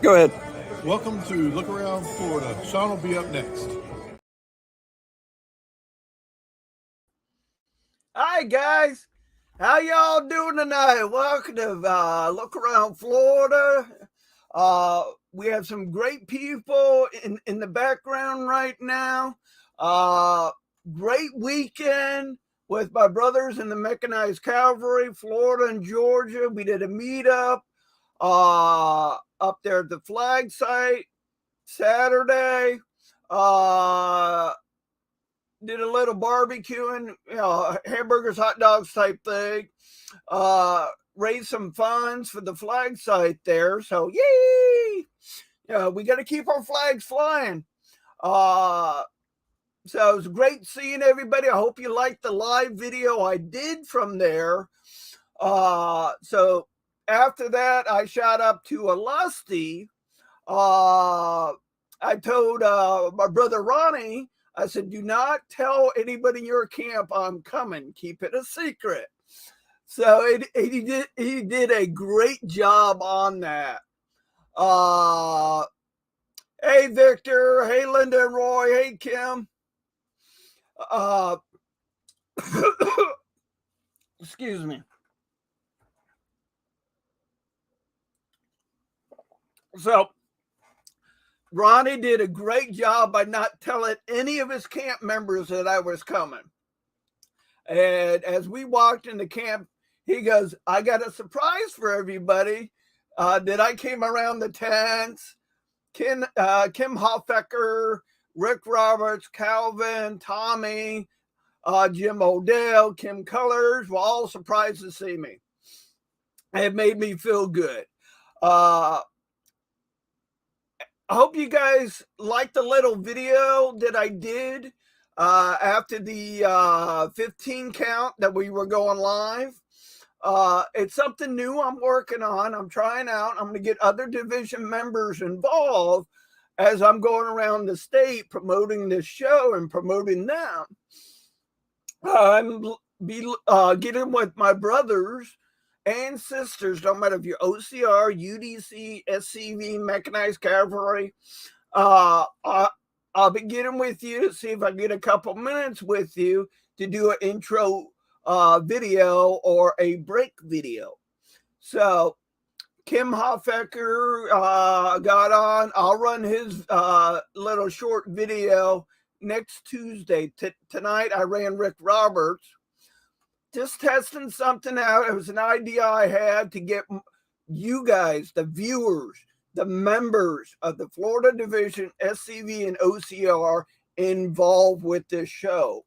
Go ahead. Welcome to Look Around Florida. Sean will be up next. Hi guys, how y'all doing tonight? Welcome to Look Around Florida. We have some great people in the background right now. Great weekend with my brothers in the Mechanized Cavalry, Florida and Georgia. We did a meetup up there at the flag site Saturday. Did a little barbecuing, hamburgers, hot dogs type thing. Raised some funds for the flag site there. So yay! We got to keep our flags flying. So it was great seeing everybody. I hope you liked the live video I did from there. So after that, I shot up to Alusty. I told my brother Ronnie, I said, do not tell anybody in your camp I'm coming. Keep it a secret. So he did a great job on that. Hey, Victor. Hey, Linda and Roy. Hey, Kim. Excuse me. So Ronnie did a great job by not telling any of his camp members that I was coming. And as we walked into camp, he goes, I got a surprise for everybody. That I came around the tents. Kim Hoffecker, Rick Roberts, Calvin, Tommy, Jim Odell, Kim Colors were all surprised to see me. It made me feel good. I hope you guys liked the little video that I did after the 15 count that we were going live. It's something new I'm working on. I'm trying out. I'm going to get other division members involved as I'm going around the state promoting this show and promoting them. I'm getting with my brothers and sisters, no matter if you're OCR, UDC, SCV, Mechanized Cavalry. I'll be getting with you to see if I get a couple minutes with you to do an intro video or a break video. So Kim Hoffecker got on. I'll run his little short video next Tuesday. Tonight I ran Rick Roberts. Just testing something out. It was an idea I had to get you guys, the viewers, the members of the Florida Division, SCV, and OCR involved with this show.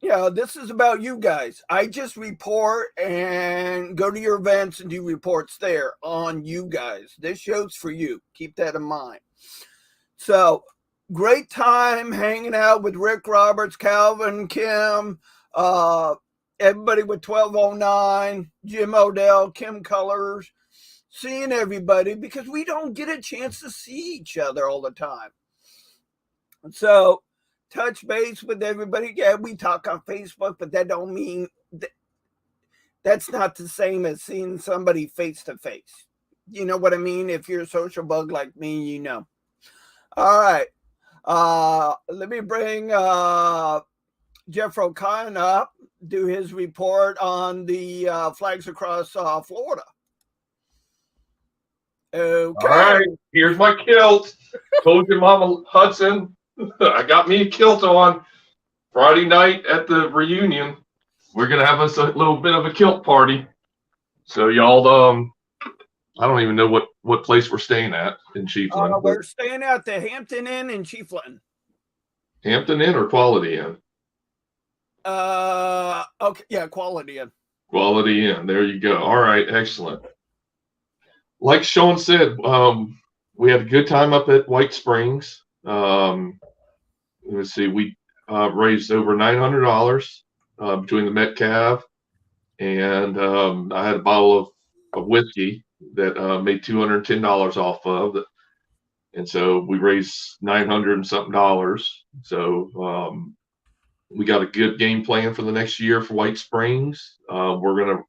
This is about you guys. I just report and go to your events and do reports there on you guys. This show's for you. Keep that in mind. So, great time hanging out with Rick Roberts, Calvin, Kim, everybody with 1209, Jim Odell, Kim Colors, seeing everybody because we don't get a chance to see each other all the time. So, touch base with everybody. Yeah, we talk on Facebook, but that don't mean that's not the same as seeing somebody face to face. You know what I mean? If you're a social bug like me, you know. All right. Let me bring Jeff O'Connor up, do his report on the flags across Florida. Okay. All right, here's my kilt. Told your Mama Hudson, I got me a kilt on Friday night at the reunion. We're gonna have us a little bit of a kilt party. So y'all, I don't even know what place we're staying at in Chiefland. We're staying at the Hampton Inn in Chiefland. Hampton Inn or Quality Inn? Okay, yeah, Quality Inn. Quality Inn. There you go. All right, excellent. Like Sean said, we had a good time up at White Springs. Let's see, we raised over $900 between the Metcalf and I had a bottle of whiskey that made $210 off of it. And so we raised $900 and something dollars. So we got a good game plan for the next year for White Springs. We're going to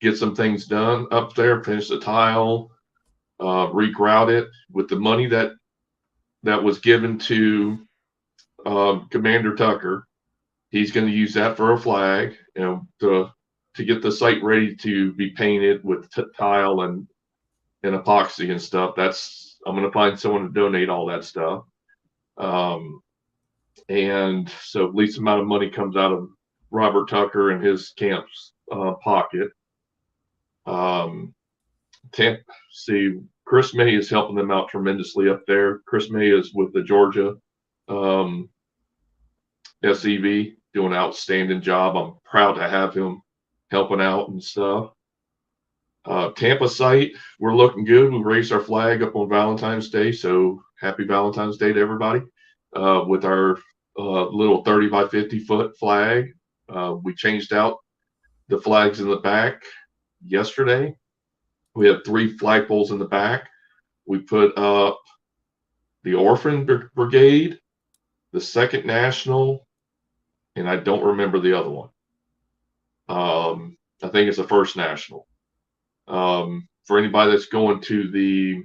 get some things done up there, finish the tile, regrout it with the money that was given to Commander Tucker. He's going to use that for a flag, to get the site ready to be painted with tile and epoxy and stuff. I'm going to find someone to donate all that stuff. And so least amount of money comes out of Robert Tucker and his camp's pocket. See, Chris May is helping them out tremendously up there. Chris May is with the Georgia SEV, doing an outstanding job. I'm proud to have him helping out and stuff. Tampa site, we're looking good. We raised our flag up on Valentine's Day, so happy Valentine's Day to everybody. With our little 30 by 50 foot flag. We changed out the flags in the back yesterday. We have 3 flagpoles in the back. We put up the Orphan Brigade, the 2nd National, and I don't remember the other one. I think it's the 1st National. For anybody that's going to the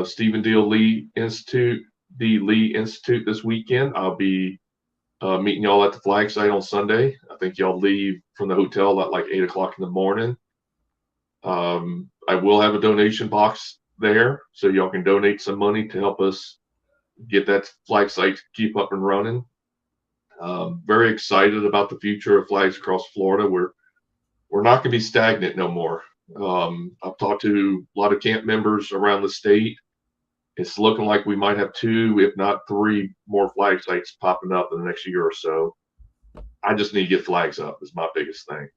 Stephen D. Lee Institute this weekend, I'll be meeting y'all at the flag site on Sunday. I think y'all leave from the hotel at like 8 o'clock in the morning. I will have a donation box there, so y'all can donate some money to help us get that flag site to keep up and running. Very excited about the future of flags across Florida. We're not going to be stagnant no more. I've talked to a lot of camp members around the state. It's looking like we might have 2, if not 3 more flag sites popping up in the next year or so. I just need to get flags up is my biggest thing.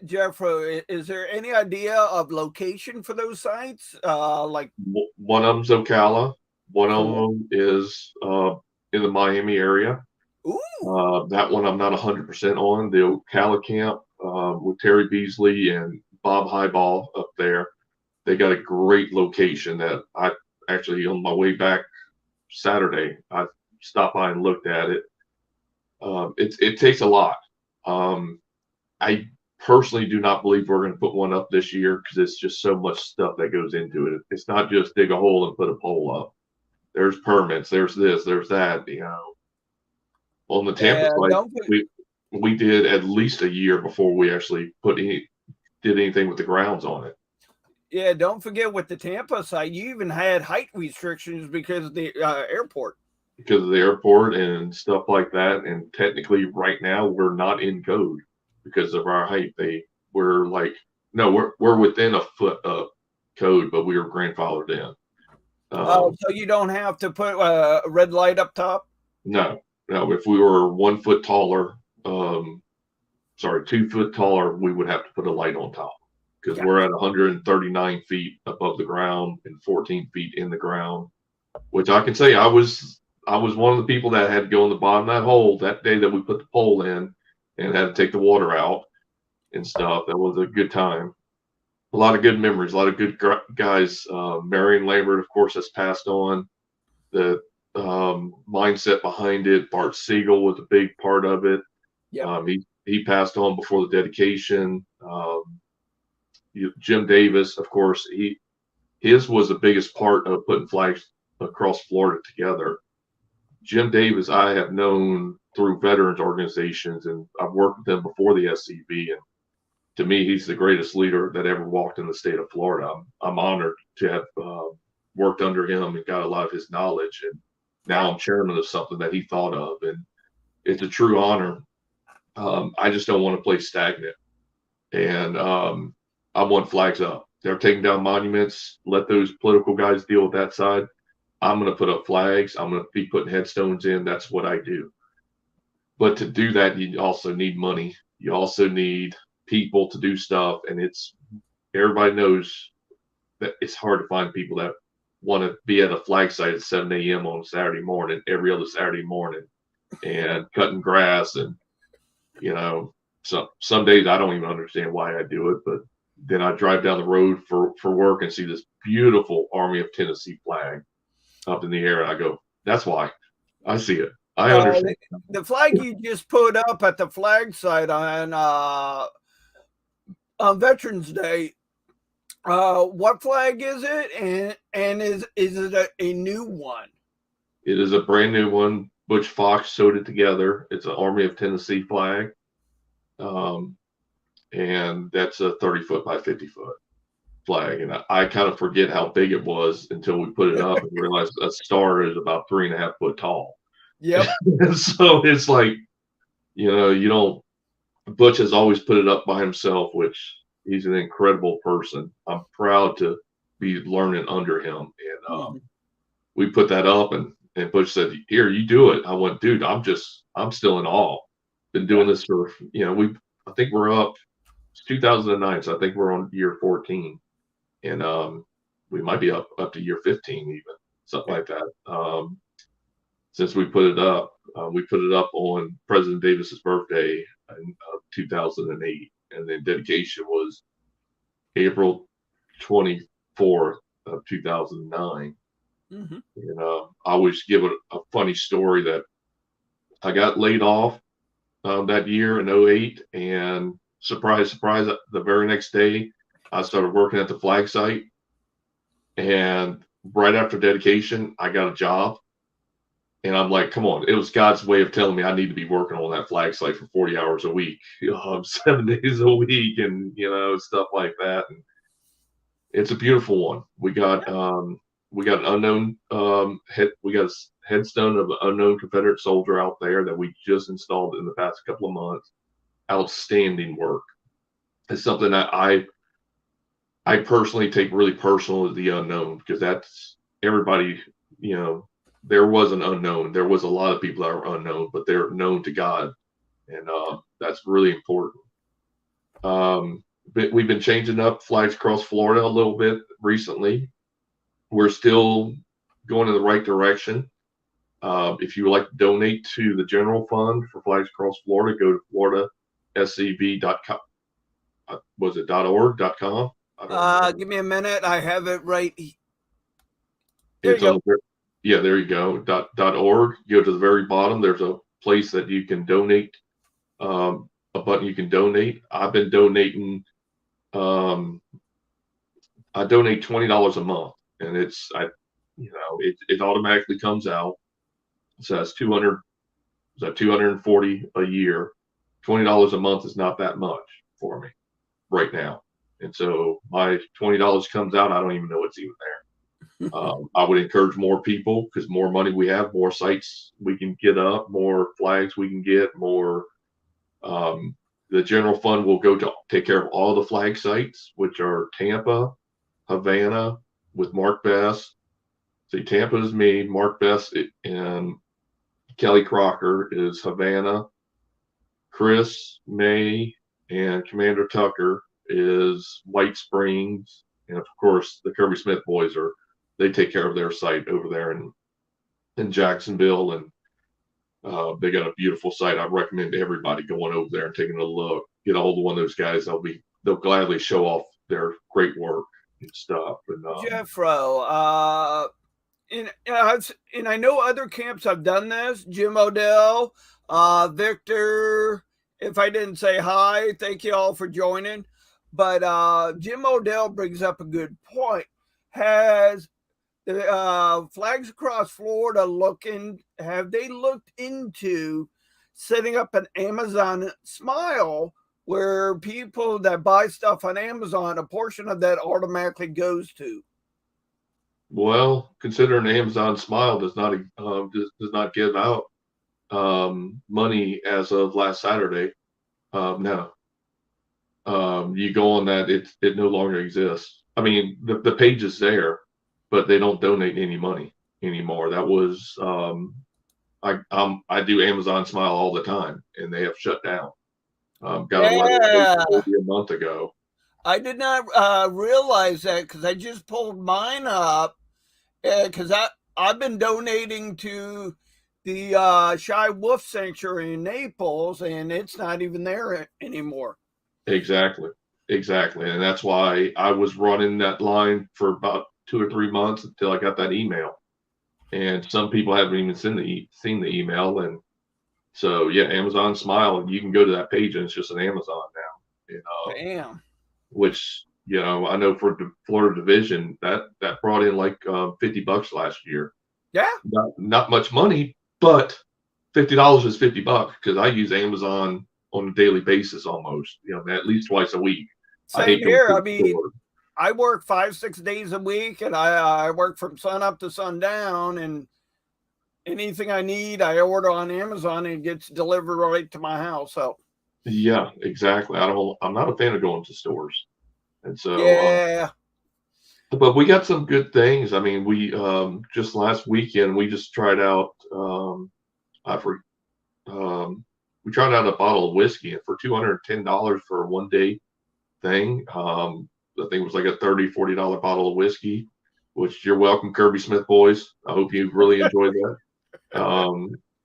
Jeffro, is there any idea of location for those sites? Like one of them's Ocala, one of them is in the Miami area. Ooh. That one I'm not 100% on. The Ocala camp with Terry Beasley and Bob Highball up there. They got a great location that I actually, on my way back Saturday, I stopped by and looked at it. It takes a lot. I personally do not believe we're going to put one up this year because it's just so much stuff that goes into it. It's not just dig a hole and put a pole up. There's permits, there's this, there's that, On the Tampa side, we did at least a year before we actually did anything with the grounds on it. Yeah, don't forget with the Tampa site, you even had height restrictions because of the airport. Because of the airport and stuff like that. And technically right now we're not in code because of our height. We're within a foot of code, but we were grandfathered in. So you don't have to put a red light up top? No. If we were 1 foot taller, 2 foot taller, we would have to put a light on top. Because we're at 139 feet above the ground and 14 feet in the ground, which I can say I was one of the people that had to go in the bottom of that hole that day that we put the pole in and had to take the water out and stuff. That was a good time. A lot of good memories, a lot of good guys. Marion Lambert, of course, has passed on. The mindset behind it. Bart Siegel was a big part of it. Yeah. He passed on before the dedication. Jim Davis, of course, his was the biggest part of putting flags across Florida together. Jim Davis, I have known through veterans organizations, and I've worked with him before the SCV. And to me, he's the greatest leader that ever walked in the state of Florida. I'm honored to have worked under him and got a lot of his knowledge. And now I'm chairman of something that he thought of, and it's a true honor. I just don't want to play stagnant, and I want flags up. They're taking down monuments. Let those political guys deal with that side. I'm going to put up flags. I'm going to be putting headstones in. That's what I do. But to do that, you also need money. You also need people to do stuff. And everybody knows that it's hard to find people that want to be at a flag site at 7 a.m. on Saturday morning, every other Saturday morning, and cutting grass. And, some days I don't even understand why I do it, but then I drive down the road for work and see this beautiful Army of Tennessee flag up in the air. And I go, that's why. I see it. I understand. The flag you just put up at the flag site on on Veterans Day. What flag is it, and is it a new one? It is a brand new one. Butch Fox sewed it together. It's an Army of Tennessee flag, and that's a 30-foot by 50-foot flag. And I kind of forget how big it was until we put it up and realized a star is about 3.5 foot tall. Yep. So it's like, you don't. Butch has always put it up by himself, which he's an incredible person. I'm proud to be learning under him. And we put that up, and Butch said, "Here, you do it." I went, "Dude, I'm still in awe. Been doing this for, I think we're up. It's 2009, so I think we're on year 14, and we might be up to year 15 even, something like that. Since we put it up on President Davis's birthday in 2008, and then dedication was April 24th of 2009. And I always give it a funny story that I got laid off that year in 08, and surprise, surprise, the very next day I started working at the flag site, and right after dedication I got a job. And I'm like, come on, it was God's way of telling me I need to be working on that flag site for 40 hours a week, 7 days a week, and stuff like that. And it's a beautiful one. We got an unknown we got a headstone of an unknown Confederate soldier out there that we just installed in the past couple of months. Outstanding work. It's something that I personally take really personal as the unknown, because that's everybody, there was an unknown. There was a lot of people that are unknown, but they're known to God. And that's really important. But we've been changing up Flags Across Florida a little bit recently. We're still going in the right direction. If you would like to donate to the general fund for Flags Across Florida, go to floridascb.com. Was it .org.com? Give me a minute. I have it right. There you go. Yeah, there you go. .org. You go to the very bottom. There's a place that you can donate. A button you can donate. I've been donating. I donate $20 a month, and it automatically comes out. It says 200. Is that 240 a year? $20 a month is not that much for me right now, and so my $20 comes out. I don't even know it's even there. I would encourage more people, because more money we have, more sites we can get up, more flags we can get, more. The general fund will go to take care of all the flag sites, which are Tampa, Havana with Mark Best. See, Tampa is me, Mark Best, and Kelly Crocker is Havana. Chris, May, and Commander Tucker is White Springs. And of course, the Kirby Smith boys they take care of their site over there in Jacksonville. And they got a beautiful site. I recommend everybody going over there and taking a look. Get a hold of one of those guys. They'll gladly show off their great work and stuff. And Jeffro, and I know other camps have done this. Jim Odell, Victor. If I didn't say hi, thank you all for joining. But Jim Odell brings up a good point. Has the Flags Across Florida have they looked into setting up an Amazon Smile, where people that buy stuff on Amazon, a portion of that automatically goes to? Well, considering Amazon Smile does not give out money as of last Saturday, no. You go on that, it no longer exists. I mean, the page is there, but they don't donate any money anymore. That was I do Amazon Smile all the time, and they have shut down. Got a letter a month ago. I did not realize that, because I just pulled mine up, because I've been donating to the Shy Wolf Sanctuary in Naples, and it's not even there anymore. Exactly. And that's why I was running that line for about 2 or 3 months until I got that email. And some people haven't even seen the email. And so, yeah, Amazon Smile, you can go to that page and it's just an Amazon now. Damn. which, you know, I know for the Florida division that brought in like $50 last year. Yeah. Not much money, but $50 is $50 because I use Amazon on a daily basis almost, you know, at least twice a week. Same here. I mean, I work 5-6 days a week, and I work from sun up to sundown, and anything I need, I order on Amazon and it gets delivered right to my house. So yeah, exactly. I'm not a fan of going to stores. And so, yeah. But we got some good things. I mean, we just last weekend we just tried out we tried out a bottle of whiskey for $210 for a 1-day thing. I think it was like a $30-$40 bottle of whiskey, which you're welcome, Kirby Smith boys. I hope you really enjoyed that.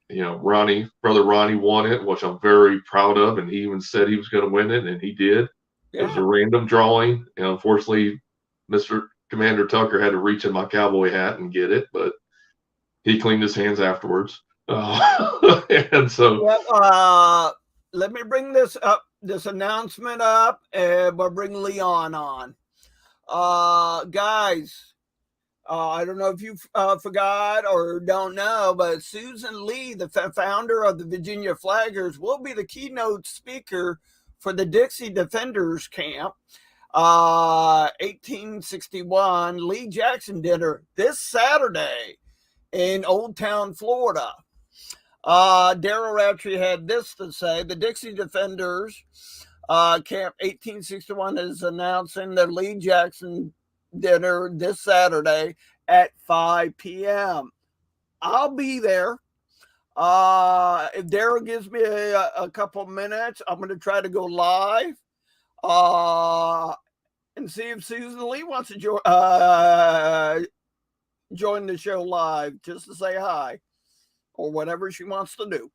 You know, brother Ronnie won it, which I'm very proud of, and he even said he was going to win it, and he did. Yeah. It was a random drawing, and unfortunately, Mr. Commander Tucker had to reach in my cowboy hat and get it, but he cleaned his hands afterwards. And so, well, let me bring this announcement up, and we'll bring Leon on. Guys, I don't know if you forgot or don't know, but Susan Lee, the founder of the Virginia Flaggers, will be the keynote speaker for the Dixie Defenders Camp 1861 Lee Jackson dinner this Saturday in Old Town, Florida. Daryl Rattree had this to say: the Dixie Defenders Camp 1861 is announcing the Lee Jackson dinner this Saturday at 5 p.m. I'll be there. If Daryl gives me a couple minutes, I'm going to try to go live and see if Susan Lee wants to join the show live just to say hi or whatever she wants to do.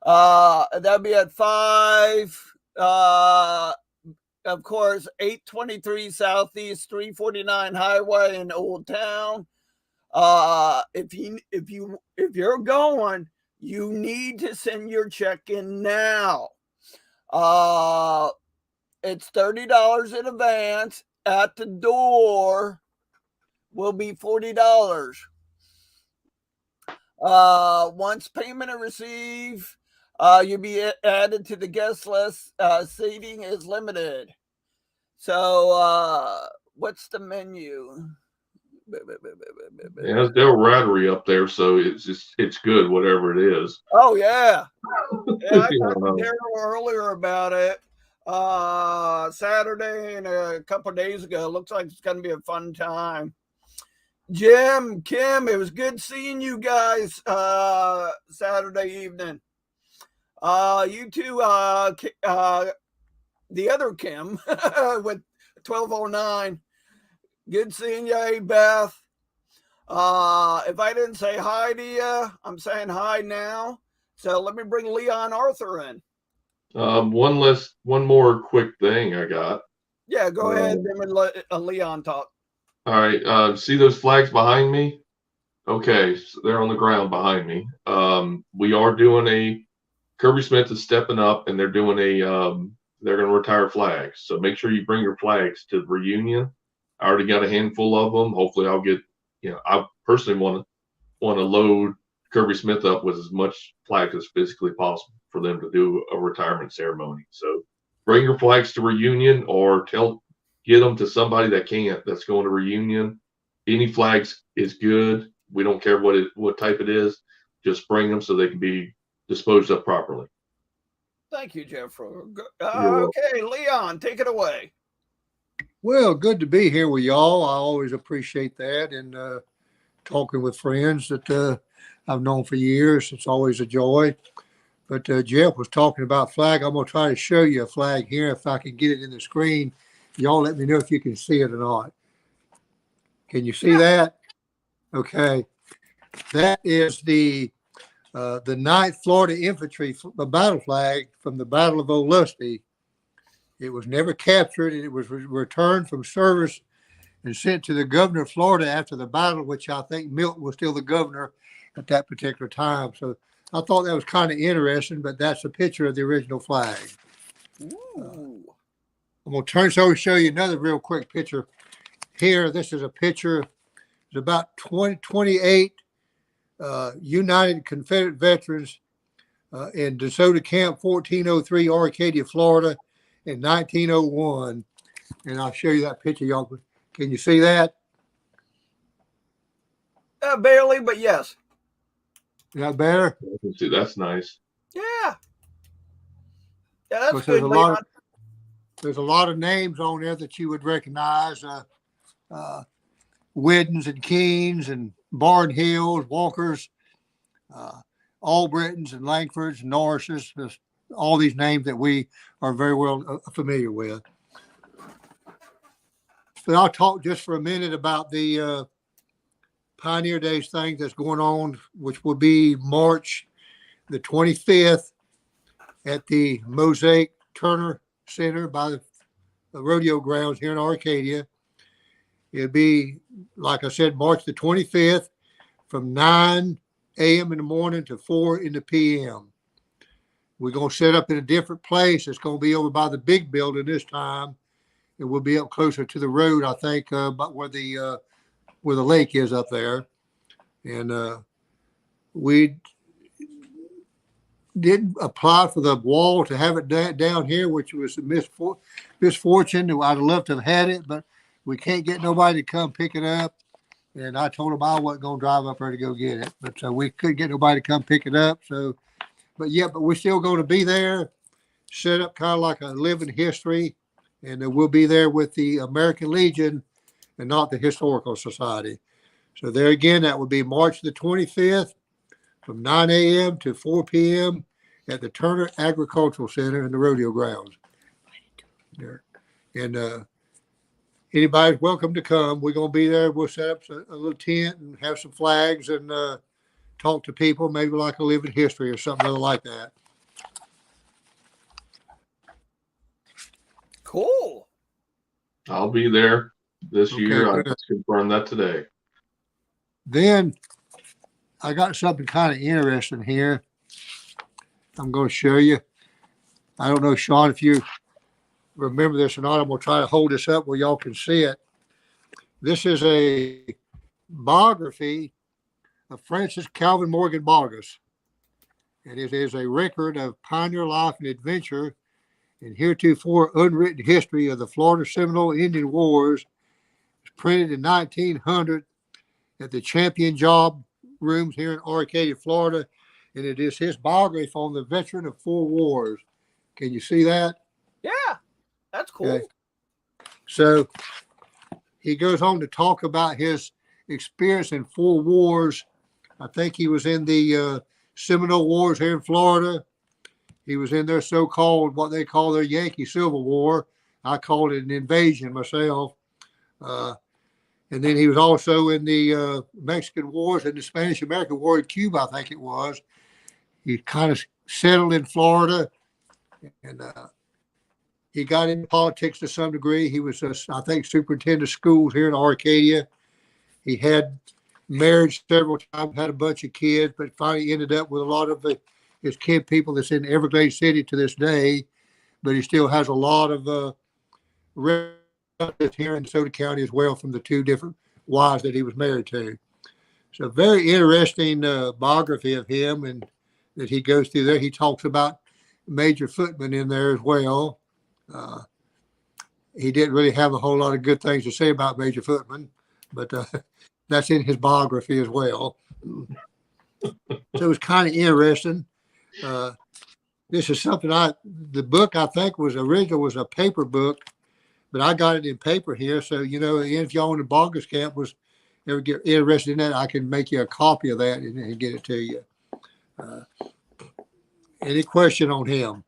That'll be at 5. Of course, 823 Southeast 349 Highway in Old Town. If you're going, you need to send your check in now. It's $30 in advance. At the door will be $40. Once payment is received, you'll be added to the guest list. Seating is limited. So, what's the menu? yeah, there's Daryl Rattree up there, so it's good, whatever it is. Oh yeah, yeah. I talked to Daryl earlier about it. Saturday and a couple of days ago. Looks like it's going to be a fun time. Jim, Kim, it was good seeing you guys Saturday evening. You two, the other Kim with 1209. Good seeing you, hey, Beth. If I didn't say hi to you, I'm saying hi now. So let me bring Leon Arthur in. One more quick thing I got. Yeah, go ahead. Let Leon talk. All right. See those flags behind me? Okay, so they're on the ground behind me. We are doing Kirby Smith is stepping up, and they're doing they're going to retire flags. So make sure you bring your flags to the reunion. I already got a handful of them. Hopefully I'll get, I personally want to load Kirby Smith up with as much flags as physically possible for them to do a retirement ceremony. So bring your flags to reunion, or get them to somebody that's going to reunion. Any flags is good. We don't care what type it is. Just bring them so they can be disposed of properly. Thank you, Jeffrey. Okay, Leon, take it away. Well, good to be here with y'all. I always appreciate that, and talking with friends that I've known for years. It's always a joy. But Jeff was talking about flag. I'm going to try to show you a flag here if I can get it in the screen. Y'all let me know if you can see it or not. Can you see that? Okay. That is the 9th Florida Infantry battle flag from the Battle of Olustee. It was never captured, and it was returned from service and sent to the governor of Florida after the battle, which I think Milton was still the governor at that particular time. So I thought that was kind of interesting, but that's a picture of the original flag. I'm going to turn so show you another real quick picture here. This is a picture. It's about 28 United Confederate veterans in DeSoto Camp 1403, Arcadia, Florida in 1901. And I'll show you that picture, y'all. Can you see that? Barely, but yes. Is that better? I can see that's nice. Yeah. Yeah, that's Because good, Leon. there's a lot of names on there that you would recognize. Whiddens and Keens and Barnhills, Walkers, Albritons and Langfords and Norrises, just all these names that we are very well familiar with. But I'll talk just for a minute about the Pioneer Days thing that's going on, which will be March the 25th at the Mosaic Turner Center by the rodeo grounds here in Arcadia. It'll be, like I said, March the 25th from 9 a.m. in the morning to 4 in the p.m. We're going to set up in a different place. It's going to be over by the big building this time. It will be up closer to the road, I think, about where the lake is up there. And we did apply for the wall to have it down here, which was a misfortune. I'd love to have had it, but we can't get nobody to come pick it up. And I told them I wasn't going to drive up there to go get it. But we couldn't get nobody to come pick it up. So, but we're still going to be there, set up kind of like a living history. And we'll be there with the American Legion and not the Historical Society. So there again, that would be March the 25th from 9 a.m. to 4 p.m. at the Turner Agricultural Center in the rodeo grounds. There. And anybody's welcome to come. We're going to be there. We'll set up a little tent and have some flags and talk to people, maybe like a living history or something like that. Cool. I'll be there this year. I good. just confirmed that today. Then I got something kind of interesting here. I'm going to show you. I don't know, Sean, if you remember this or not. I'm going to try to hold this up where y'all can see it. This is a biography of Francis Calvin Morgan Boggess. And it is a record of pioneer life and adventure and heretofore unwritten history of the Florida Seminole Indian Wars. It's printed in 1900 at the Champion Job Rooms here in Arcadia, Florida. And it is his biography on the veteran of 4 wars. Can you see that? Yeah, that's cool. Okay. So he goes on to talk about his experience in 4 wars. I think he was in the Seminole Wars here in Florida. He was in their so-called, what they call their Yankee Civil War. I called it an invasion myself. And then he was also in the Mexican Wars and the Spanish-American War in Cuba, I think it was. He kind of settled in Florida, and he got into politics to some degree. He was, I think, superintendent of schools here in Arcadia. He had married several times, had a bunch of kids, but finally ended up with a lot of his kid people that's in Everglades City to this day. But he still has a lot of relatives here in DeSoto County as well from the 2 different wives that he was married to. So very interesting biography of him, and that he goes through there. He talks about Major Footman in there as well. He didn't really have a whole lot of good things to say about Major Footman, but that's in his biography as well. So it was kind of interesting. This is something the book I think was a paper book, but I got it in paper here. So, if y'all in the Boggess camp was ever get interested in that, I can make you a copy of that and get it to you. Any question on him?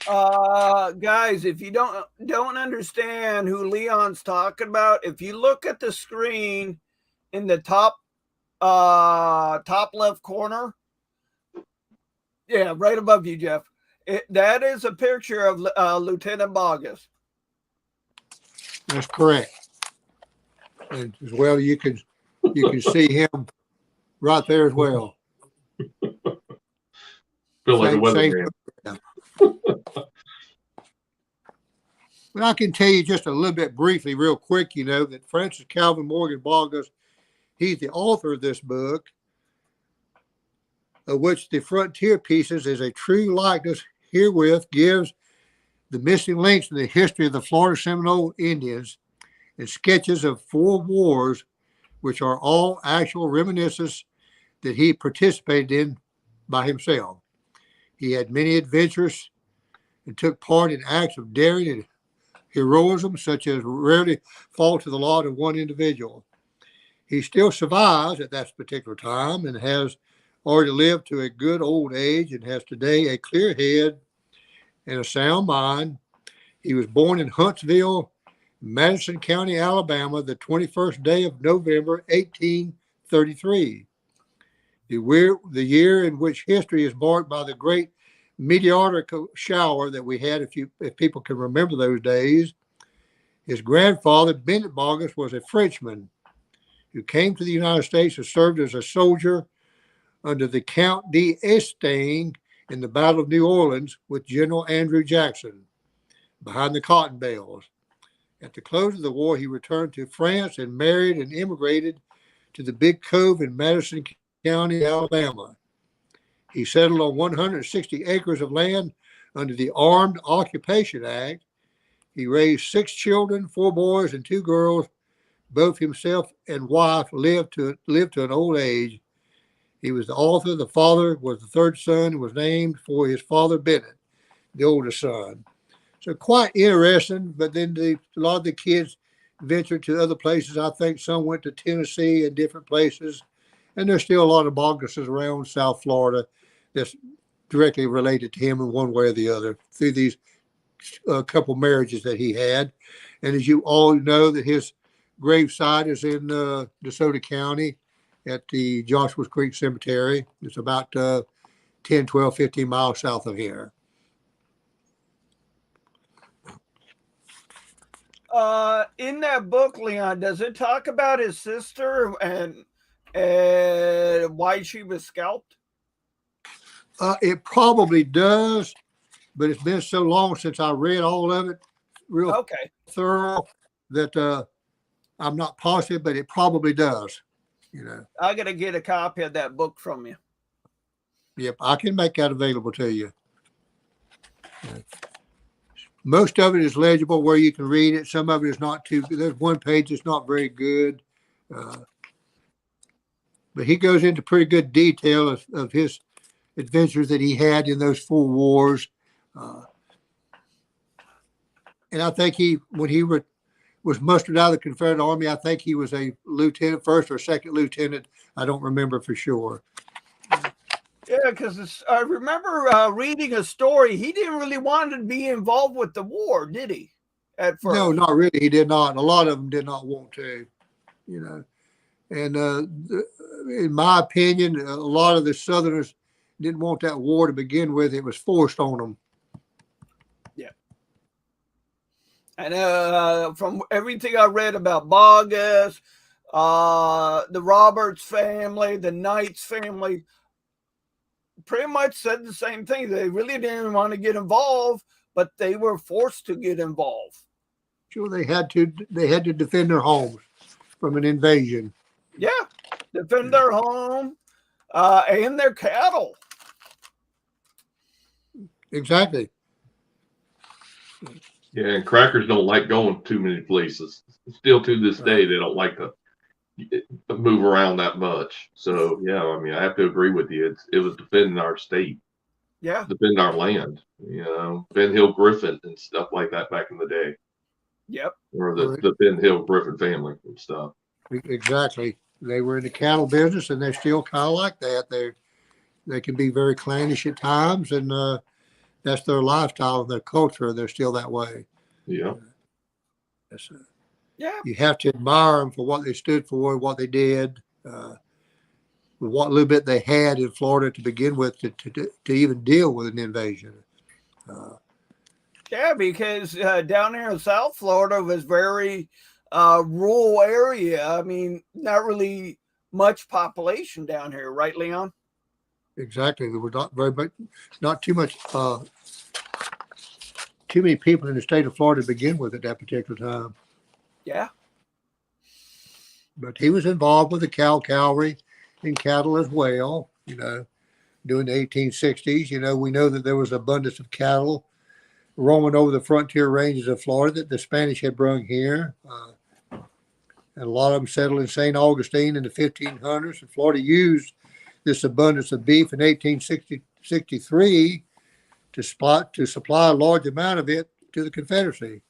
Guys, if you don't understand who Leon's talking about, if you look at the screen in the top left corner, yeah, right above you, Jeff, that is a picture of Lieutenant Boggess. That's correct. And as well, you can see him right there as well. Feel like a weatherman. But I can tell you just a little bit briefly, real quick, that Francis Calvin Morgan Bogus, he's the author of this book, of which the frontier pieces is a true likeness herewith gives the missing links in the history of the Florida Seminole Indians and sketches of 4 wars, which are all actual reminiscences that he participated in by himself. He had many adventures and took part in acts of daring and heroism, such as rarely fall to the lot of one individual. He still survives at that particular time and has already lived to a good old age and has today a clear head and a sound mind. He was born in Huntsville, Madison County, Alabama, the 21st day of November, 1833. The year in which history is marked by the great meteoric shower that we had, if people can remember those days. His grandfather, Bennett Bogus, was a Frenchman who came to the United States and served as a soldier under the Count d'Estaing in the Battle of New Orleans with General Andrew Jackson behind the cotton bales. At the close of the war, he returned to France and married and immigrated to the Big Cove in Madison County, Alabama. He settled on 160 acres of land under the Armed Occupation Act. He raised 6 children, 4 boys and 2 girls. Both himself and wife lived to an old age. He was the author. The father was the 3rd son and was named for his father, Bennett, the oldest son. So quite interesting, but then a lot of the kids ventured to other places. I think some went to Tennessee and different places. And there's still a lot of Boguses around South Florida that's directly related to him in one way or the other through these couple marriages that he had. And as you all know, that his gravesite is in DeSoto County at the Joshua Creek Cemetery. It's about 10, 12, 15 miles south of here. In that book, Leon, does it talk about his sister and why she was scalped? It probably does, but it's been so long since I read all of it real thorough that I'm not positive, but it probably does. I got to get a copy of that book from you. Yep, I can make that available to you. Most of it is legible where you can read it. Some of it is not too good. There's one page that's not very good. But he goes into pretty good detail of his adventures that he had in those 4 wars. And I think when he was mustered out of the Confederate Army, I think he was a lieutenant, 1st or 2nd lieutenant. I don't remember for sure. Yeah, because I remember reading a story. He didn't really want to be involved with the war, did he? At first, no, not really. He did not. A lot of them did not want to, And in my opinion, a lot of the Southerners didn't want that war to begin with. It was forced on them. Yeah. And from everything I read about Bogus, the Roberts family, the Knights family, pretty much said the same thing. They really didn't want to get involved, but they were forced to get involved. Sure, they had to defend their homes from an invasion. Yeah, defend their home and their cattle. Exactly. Yeah, and crackers don't like going too many places. Still to this day, they don't like to move around that much. So yeah, I mean, I have to agree with you. It was defending our state. Yeah. Defending our land. Ben Hill Griffin and stuff like that back in the day. Yep. Or the Ben Hill Griffin family and stuff. Exactly. They were in the cattle business, and they're still kind of like that. They can be very clannish at times, and that's their lifestyle and their culture. They're still that way. Yeah. Yeah. You have to admire them for what they stood for, what they did, what little bit they had in Florida to begin with to even deal with an invasion. Yeah, because down there in South Florida was very rural area. I mean, not really much population down here, right, Leon? Exactly. There was not too much too many people in the state of Florida to begin with at that particular time. Yeah. But he was involved with the cow cavalry and cattle as well, during the 1860s. We know that there was abundance of cattle roaming over the frontier ranges of Florida that the Spanish had brought here. And a lot of them settled in St. Augustine in the 1500s. And Florida used this abundance of beef in 1863 to supply a large amount of it to the Confederacy.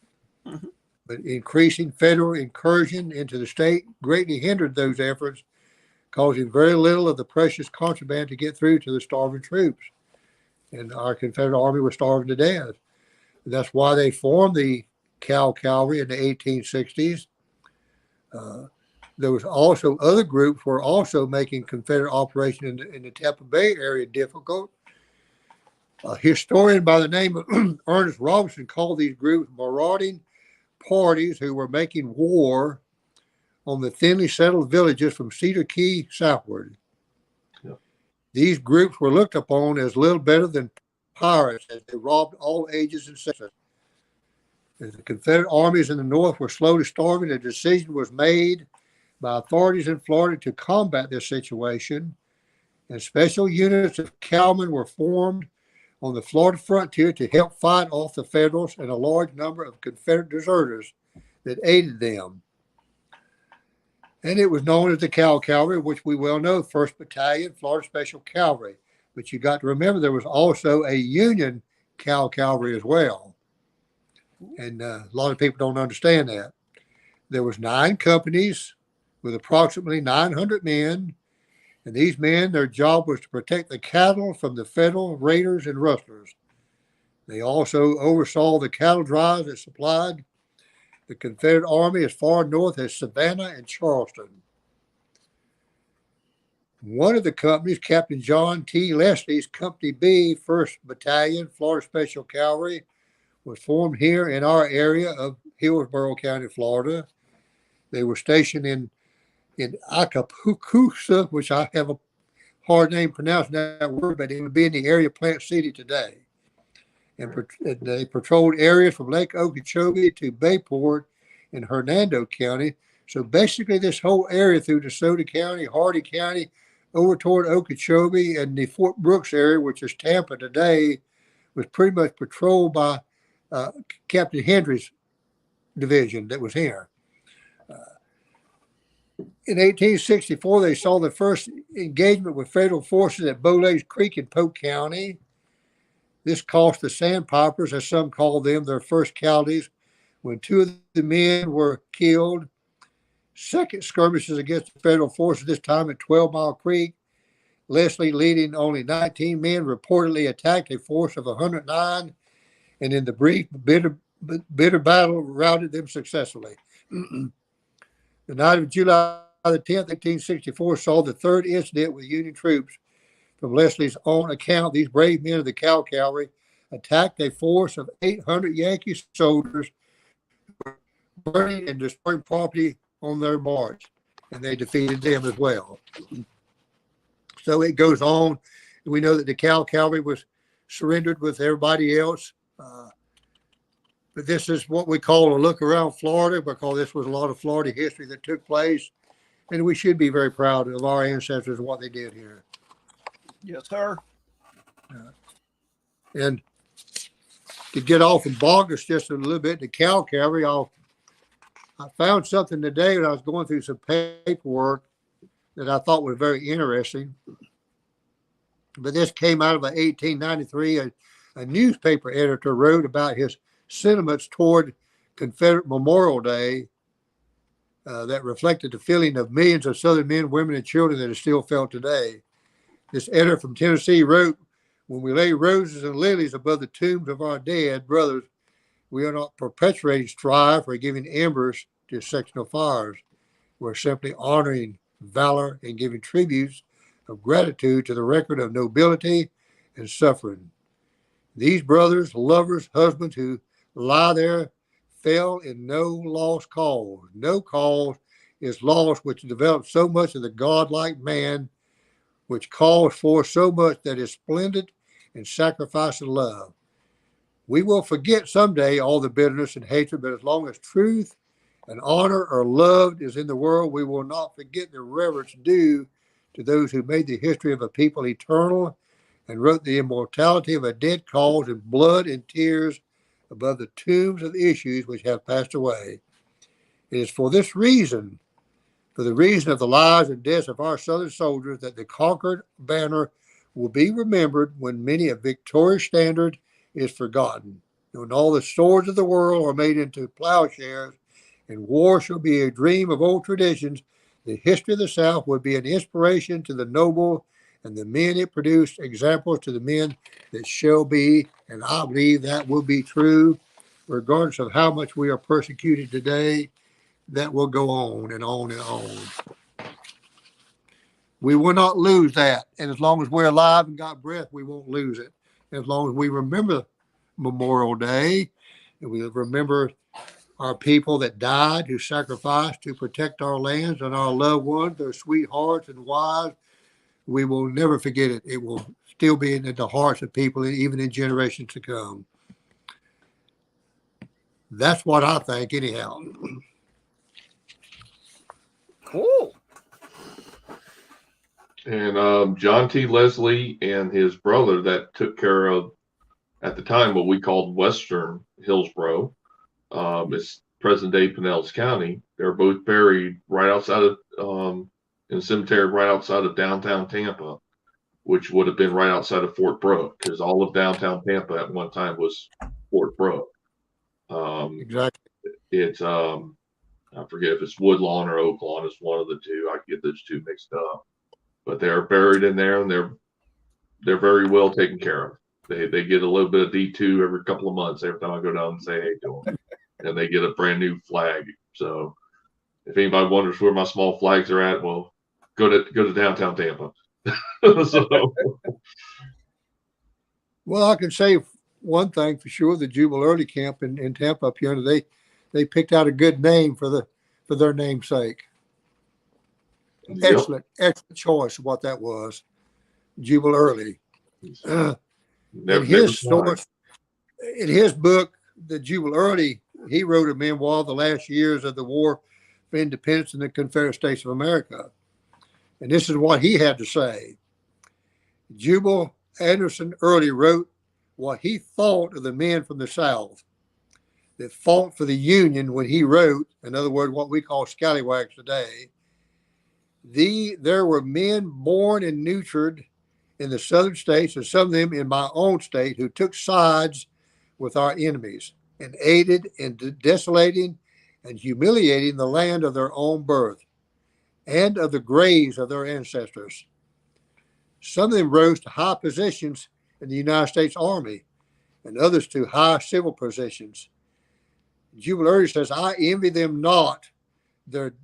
Mhm. But increasing federal incursion into the state greatly hindered those efforts, causing very little of the precious contraband to get through to the starving troops. And our Confederate Army was starving to death. That's why they formed the cow cavalry in the 1860s. There was also other groups were also making Confederate operation in the Tampa Bay area difficult. A historian by the name of Ernest Robinson called these groups marauding parties who were making war on the thinly settled villages from Cedar Key southward. Yep. These groups were looked upon as little better than pirates as they robbed all ages and sexes. As the Confederate armies in the North were slowly starving, a decision was made by authorities in Florida to combat this situation, and special units of cowmen were formed on the Florida frontier to help fight off the Federals and a large number of Confederate deserters that aided them. And it was known as the Cow Cavalry, which we well know, 1st Battalion, Florida Special Cavalry. But you got to remember there was also a Union Cow Cavalry as well. And a lot of people don't understand that. There was 9 companies with approximately 900 men. And these men, their job was to protect the cattle from the Federal raiders and rustlers. They also oversaw the cattle drives that supplied the Confederate Army as far north as Savannah and Charleston. One of the companies, Captain John T. Leslie's Company B, 1st Battalion, Florida Special Cavalry, was formed here in our area of Hillsborough County, Florida. They were stationed in Acapulco, which I have a hard name pronouncing that word, but it would be in the area of Plant City today. And they patrolled areas from Lake Okeechobee to Bayport in Hernando County. So basically this whole area through DeSoto County, Hardy County, over toward Okeechobee and the Fort Brooks area, which is Tampa today, was pretty much patrolled by Captain Hendry's division that was here. In 1864, they saw the first engagement with Federal forces at Bowlegs Creek in Polk County. This cost the Sandpipers, as some call them, their first casualties when 2 of the men were killed. Second skirmishes against the Federal forces, this time at 12 Mile Creek. Leslie, leading only 19 men, reportedly attacked a force of 109, and in the brief, bitter battle, routed them successfully. The night of July the 10th, 1864, saw the 3rd incident with Union troops. From Leslie's own account, these brave men of the Cow Cavalry attacked a force of 800 Yankee soldiers, burning and destroying property on their march, and they defeated them as well. So it goes on. We know that the Cow Cavalry was surrendered with everybody else. But this is what we call a look around Florida, because this was a lot of Florida history that took place. And we should be very proud of our ancestors and what they did here. Yes, sir. And to get off and bog us just a little bit, the Cow Cavalry, I found something today when I was going through some paperwork that I thought was very interesting. But this came out of an 1893, a newspaper editor wrote about his sentiments toward Confederate Memorial Day that reflected the feeling of millions of Southern men, women, and children that is still felt today. This editor from Tennessee wrote, "When we lay roses and lilies above the tombs of our dead brothers, we are not perpetuating strife or giving embers to sectional fires. We're simply honoring valor and giving tributes of gratitude to the record of nobility and suffering. These brothers, lovers, husbands who lie there fell in no lost cause. No cause is lost which develops so much of the godlike man, which calls for so much that is splendid and sacrifice and love. We will forget someday all the bitterness and hatred, but as long as truth and honor are loved is in the world, we will not forget the reverence due to those who made the history of a people eternal and wrote the immortality of a dead cause in blood and tears above the tombs of issues which have passed away. It is for this reason, for the reason of the lives and deaths of our Southern soldiers, that the conquered banner will be remembered when many a victorious standard is forgotten. When all the swords of the world are made into plowshares and war shall be a dream of old traditions, the history of the South would be an inspiration to the noble and the men it produced, examples to the men that shall be. And I believe that will be true, regardless of how much we are persecuted today. That will go on and on and on. We will not lose that. And as long as we're alive and got breath, we won't lose it. As long as we remember Memorial Day and we remember our people that died, who sacrificed to protect our lands and our loved ones, their sweethearts and wives, we will never forget it. It will still be in the hearts of people, even in generations to come. That's what I think, anyhow. Cool. And John T. Leslie and his brother that took care of, at the time, what we called Western Hillsboro, it's present-day Pinellas County. They're both buried right outside of, in a cemetery right outside of downtown Tampa, which would have been right outside of Fort Brooke, because all of downtown Tampa at one time was Fort Brooke. Exactly. It's I forget if it's Woodlawn or Oaklawn. It's one of the two. I get those two mixed up. But they're buried in there, and they're very well taken care of. They get a little bit of D2 every couple of months. Every time I go down and say hey to them, and they get a brand new flag. So if anybody wonders where my small flags are at, well, go to downtown Tampa. So, well, I can say one thing for sure: the Jubal Early Camp in Tampa up here, they picked out a good name for their namesake. yep. Excellent choice of what that was. Jubal Early. Never, in his source, in his book, the Jubal Early, he wrote a memoir of the last years of the War for Independence in the Confederate States of America. And this is what he had to say. Jubal Anderson Early wrote what he thought of the men from the South that fought for the Union when he wrote, in other words, what we call scallywags today. There were men born and nurtured in the southern states, and some of them in my own state, who took sides with our enemies and aided in desolating and humiliating the land of their own birth and of the graves of their ancestors. Some of them rose to high positions in the United States Army and others to high civil positions. Jubal Early says, I envy them not their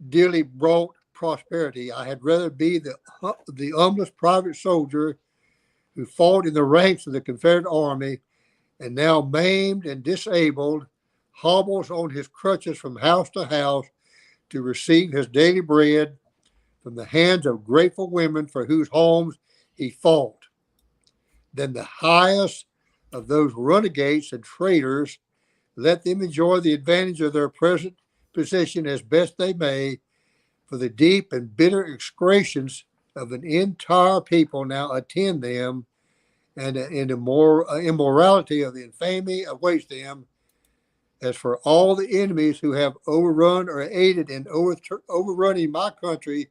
dearly brought prosperity. I had rather be the humblest private soldier who fought in the ranks of the Confederate Army and now maimed and disabled, hobbles on his crutches from house to house to receive his daily bread from the hands of grateful women for whose homes he fought, than the highest of those renegades and traitors. Let them enjoy the advantage of their present position as best they may, for the deep and bitter execrations of an entire people now attend them, and an immorality of the infamy awaits them. As for all the enemies who have overrun or aided in overrunning my country,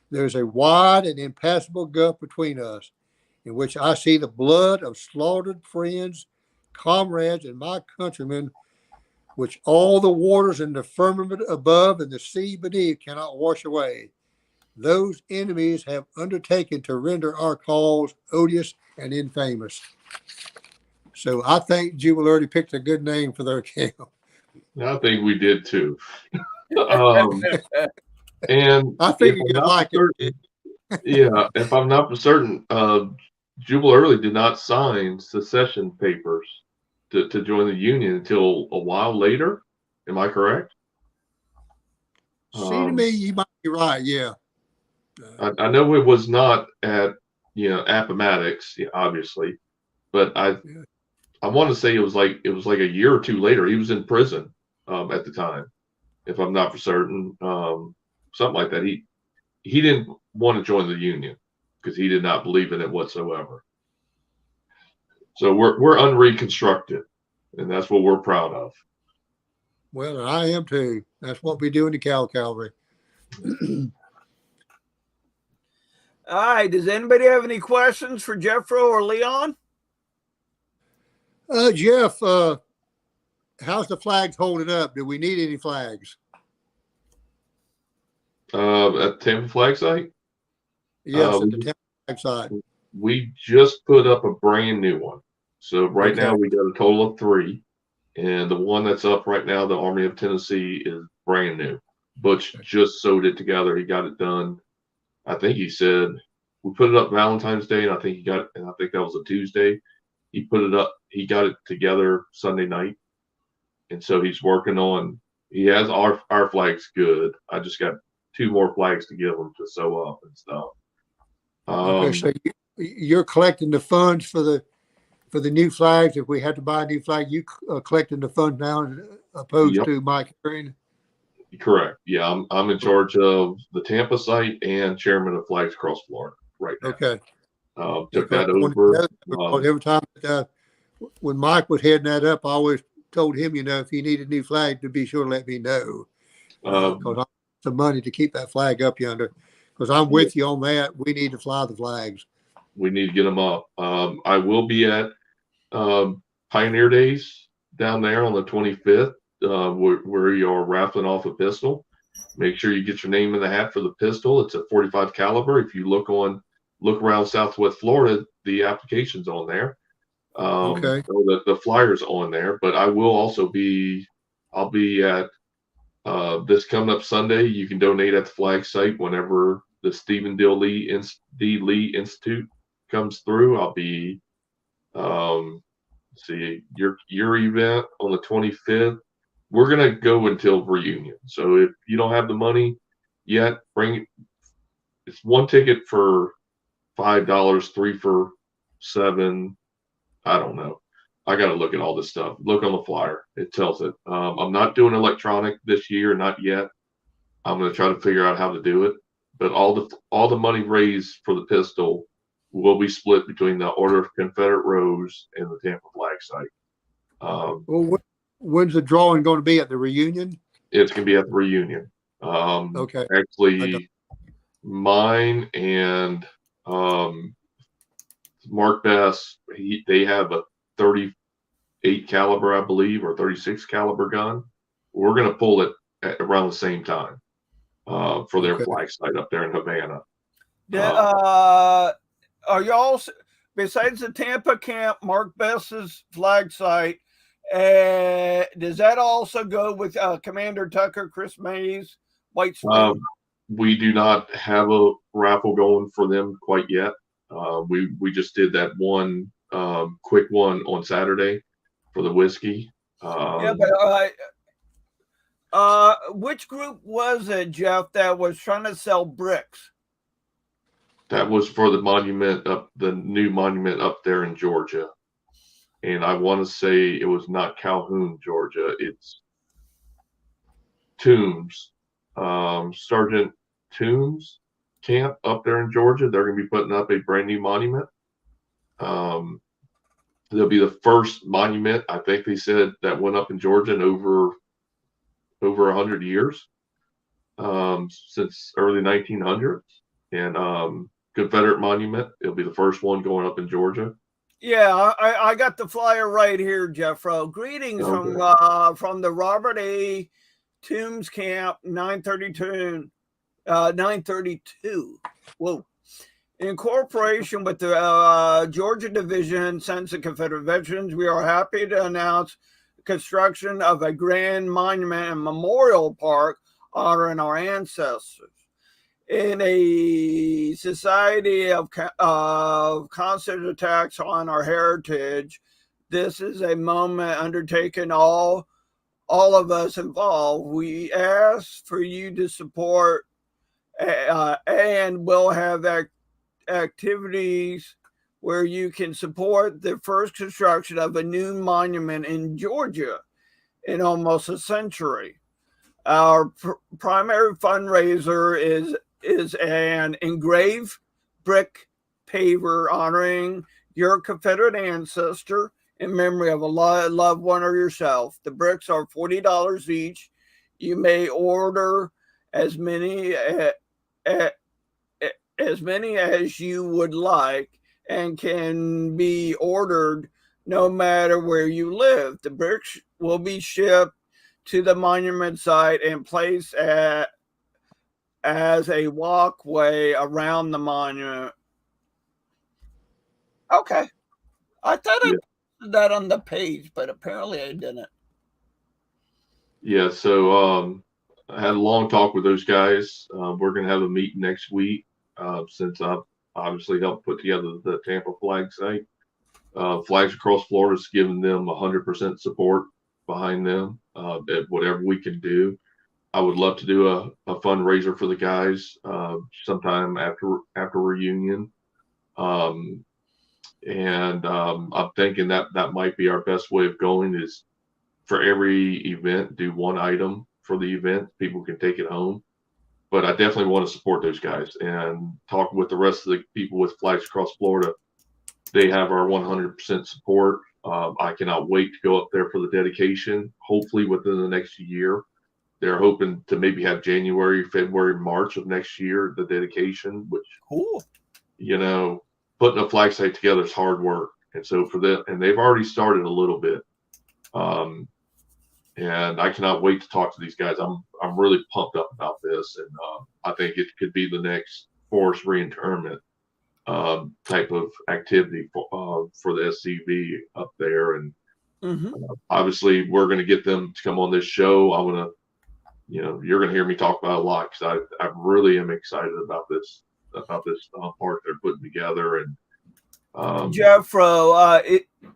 there's a wide and impassable gulf between us, in which I see the blood of slaughtered friends, comrades, and my countrymen, which all the waters in the firmament above and the sea beneath cannot wash away. Those enemies have undertaken to render our cause odious and infamous. So I think Jubal already picked a good name for their camp. I think we did too. And I think you could like it. Yeah, if I'm not for certain, Jubal Early did not sign secession papers to join the Union until a while later. Am I correct? See, to me, you might be right. Yeah. I know it was not at Appomattox, obviously, but I want to say it was like a year or two later. He was in prison at the time, if I'm not for certain, something like that. He didn't want to join the Union because he did not believe in it whatsoever. So we're unreconstructed, and that's what we're proud of. Well, and I am too. That's what we do in the Cal Cavalry. All right. Does anybody have any questions for Jeffro or Leon? Jeff, how's the flags holding up? Do we need any flags? At Tampa Flag Site, Yes, at the Tampa flag site. we just put up a brand new one. So right Okay. now we got a total of 3, and the one that's up right now, the Army of Tennessee, is brand new. Butch just sewed it together. He got it done. I think he said we put it up Valentine's Day, and I think that was a Tuesday. He put it up. He got it together Sunday night, and so he's working on. He has our flags good. I just got 2 more flags to give him to sew up and stuff. Okay, so you're collecting the funds for the new flags. If we had to buy a new flag, you collecting the funds now, opposed Yep. to Mike Herring. Correct. Yeah, I'm in charge of the Tampa site and chairman of Flags Across Florida right now. Okay. Took that Because over. every time when Mike was heading that up, I always told him, if you need a new flag, to be sure to let me know, because I want the money to keep that flag up yonder. Because I'm with you on that. We need to fly the flags. We need to get them up. I will be at Pioneer Days down there on the 25th, where you're raffling off a pistol. Make sure you get your name in the hat for the pistol. It's a .45 caliber. If you look around Southwest Florida, the application's on there. Okay. So the flyer's on there. But I will also be. I'll be at this coming up Sunday. You can donate at the flag site whenever the Stephen D. Lee Institute comes through. I'll be see your event on the 25th. We're gonna go until reunion. So if you don't have the money yet, bring it. It's 1 ticket for $5, 3 for $7. I don't know. I got to look at all this stuff. Look on the flyer. It tells it. I'm not doing electronic this year, not yet. I'm going to try to figure out how to do it. But all the money raised for the pistol will be split between the Order of Confederate Rose and the Tampa Flag Site. Well, when's the drawing going to be at the reunion? It's going to be at the reunion. Okay. Actually, mine and Mark Bess, they have a 38 caliber, I believe, or 36 caliber gun. We're going to pull it at around the same time for their flag site up there in Havana. Are y'all, besides the Tampa camp, Mark Bess's flag site, does that also go with Commander Tucker, Chris Mays, White Spring? We do not have a raffle going for them quite yet. We just did that one quick one on Saturday for the whiskey. Yeah, but which group was it, Jeff, that was trying to sell bricks? That was for the monument the new monument up there in Georgia. And I want to say it was not Calhoun, Georgia. It's Toombs, Sergeant Toombs camp up there in Georgia. They're going to be putting up a brand new monument. They'll be the first monument, I think they said, that went up in Georgia in over 100 years, since early 1900s. And Confederate monument. It'll be the first one going up in Georgia. Yeah, I got the flyer right here, Jeffro. Greetings from the Robert A. Toombs Camp, 932. Whoa. In cooperation with the Georgia Division, Sons of Confederate Veterans, we are happy to announce the construction of a grand monument and memorial park honoring our ancestors. In a society of constant attacks on our heritage, this is a moment undertaken all of us involved. We ask for you to support, and we'll have activities where you can support the first construction of a new monument in Georgia in almost a century. Our primary fundraiser is an engraved brick paver honoring your Confederate ancestor in memory of a loved one or yourself. The bricks are $40 each. You may order as many as you would like, and can be ordered no matter where you live. The bricks will be shipped to the monument site and placed as a walkway around the monument. Okay. I thought I put that on the page, but apparently I didn't. Yeah, so I had a long talk with those guys. We're going to have a meeting next week since I've obviously helped put together the Tampa flag site. Flags Across Florida is giving them 100% support behind them at whatever we can do. I would love to do a fundraiser for the guys sometime after reunion. I'm thinking that might be our best way of going is for every event, do one item for the event. People can take it home. But I definitely want to support those guys and talk with the rest of the people with Flags Across Florida. They have our 100% support. I cannot wait to go up there for the dedication, hopefully within the next year. They're hoping to maybe have January, February, March of next year, the dedication, which, cool. Putting a flag site together is hard work. And so for them, and they've already started a little bit. And I cannot wait to talk to these guys. I'm really pumped up about this, and I think it could be the next forest reinterment type of activity for the SCV up there. And obviously, we're going to get them to come on this show. I'm going to, you're going to hear me talk about it a lot because I really am excited about this park they're putting together. And Jeffro,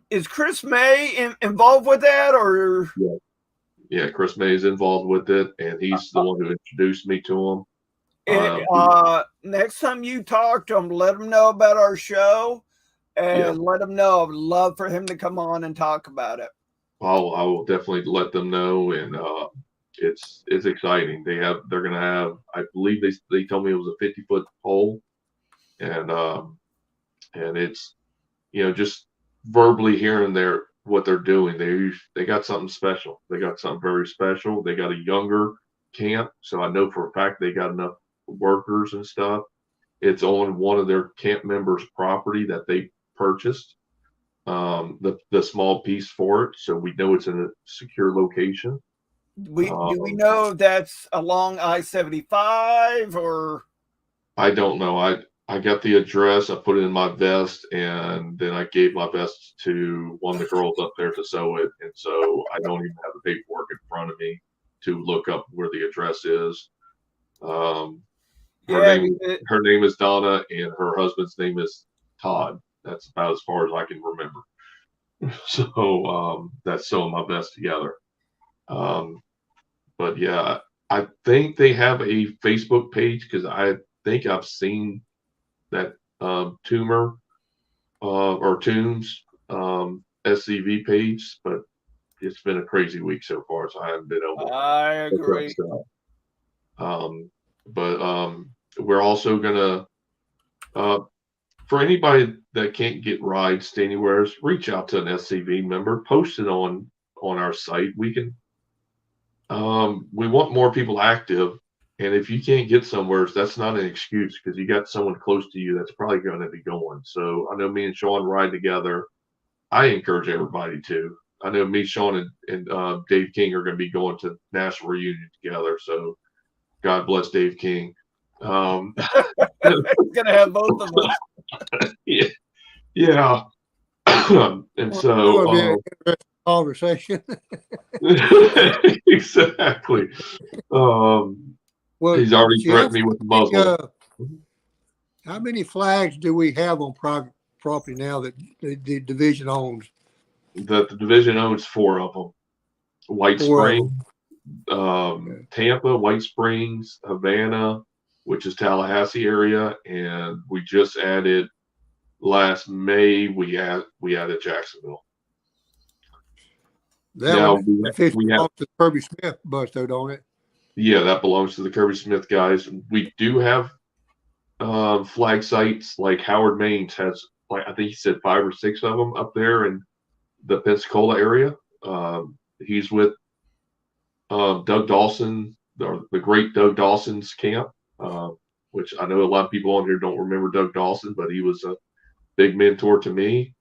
is Chris May involved with that, or? Yeah, Chris May is involved with it, and he's the one who introduced me to him. Next time you talk to him, let him know about our show, and let him know. I'd love for him to come on and talk about it. I will definitely let them know, and it's exciting. They're going to have, I believe they told me it was a 50-foot pole, and it's just verbally hearing what they're doing. They got something special. They got something very special. They got a younger camp, so I know for a fact they got enough workers and stuff. It's on one of their camp members' property that they purchased the small piece for it, so we know it's in a secure location. Do we know if that's along I-75 or? I don't know. I got the address, I put it in my vest, and then I gave my vest to one of the girls up there to sew it. And so I don't even have the paperwork in front of me to look up where the address is. Her name is Donna, and her husband's name is Todd. That's about as far as I can remember. So that's sewing my vest together. But yeah, I think they have a Facebook page because I think I've seen that Tumor or Tombs SCV page, but it's been a crazy week so far, so I haven't been able to. I agree. But we're also gonna for anybody that can't get rides to anywhere, reach out to an SCV member, post it on our site. We can we want more people active. And if you can't get somewhere, that's not an excuse because you got someone close to you that's probably going to be going. So I know me and Sean ride together. I encourage everybody to. I know me, Sean, and Dave King are going to be going to National Reunion together. So God bless Dave King. Going to have both of us. Yeah. And so conversation. Exactly. Well, he's already threatened me with the muzzle. How many flags do we have on private property now that the division owns? The division owns 4 of them. White Springs, Tampa, White Springs, Havana, which is Tallahassee area, and we just added last May we added Jacksonville. That Now one we officially have belongs to Kirby Smith bus, though, don't it? yeah, that belongs to the Kirby Smith guys. We do have flag sites like Howard Maines has, like I think he said 5 or 6 of them up there in the Pensacola area. He's with Doug Dawson, the great Doug Dawson's camp, which I know a lot of people on here don't remember Doug Dawson, but he was a big mentor to me.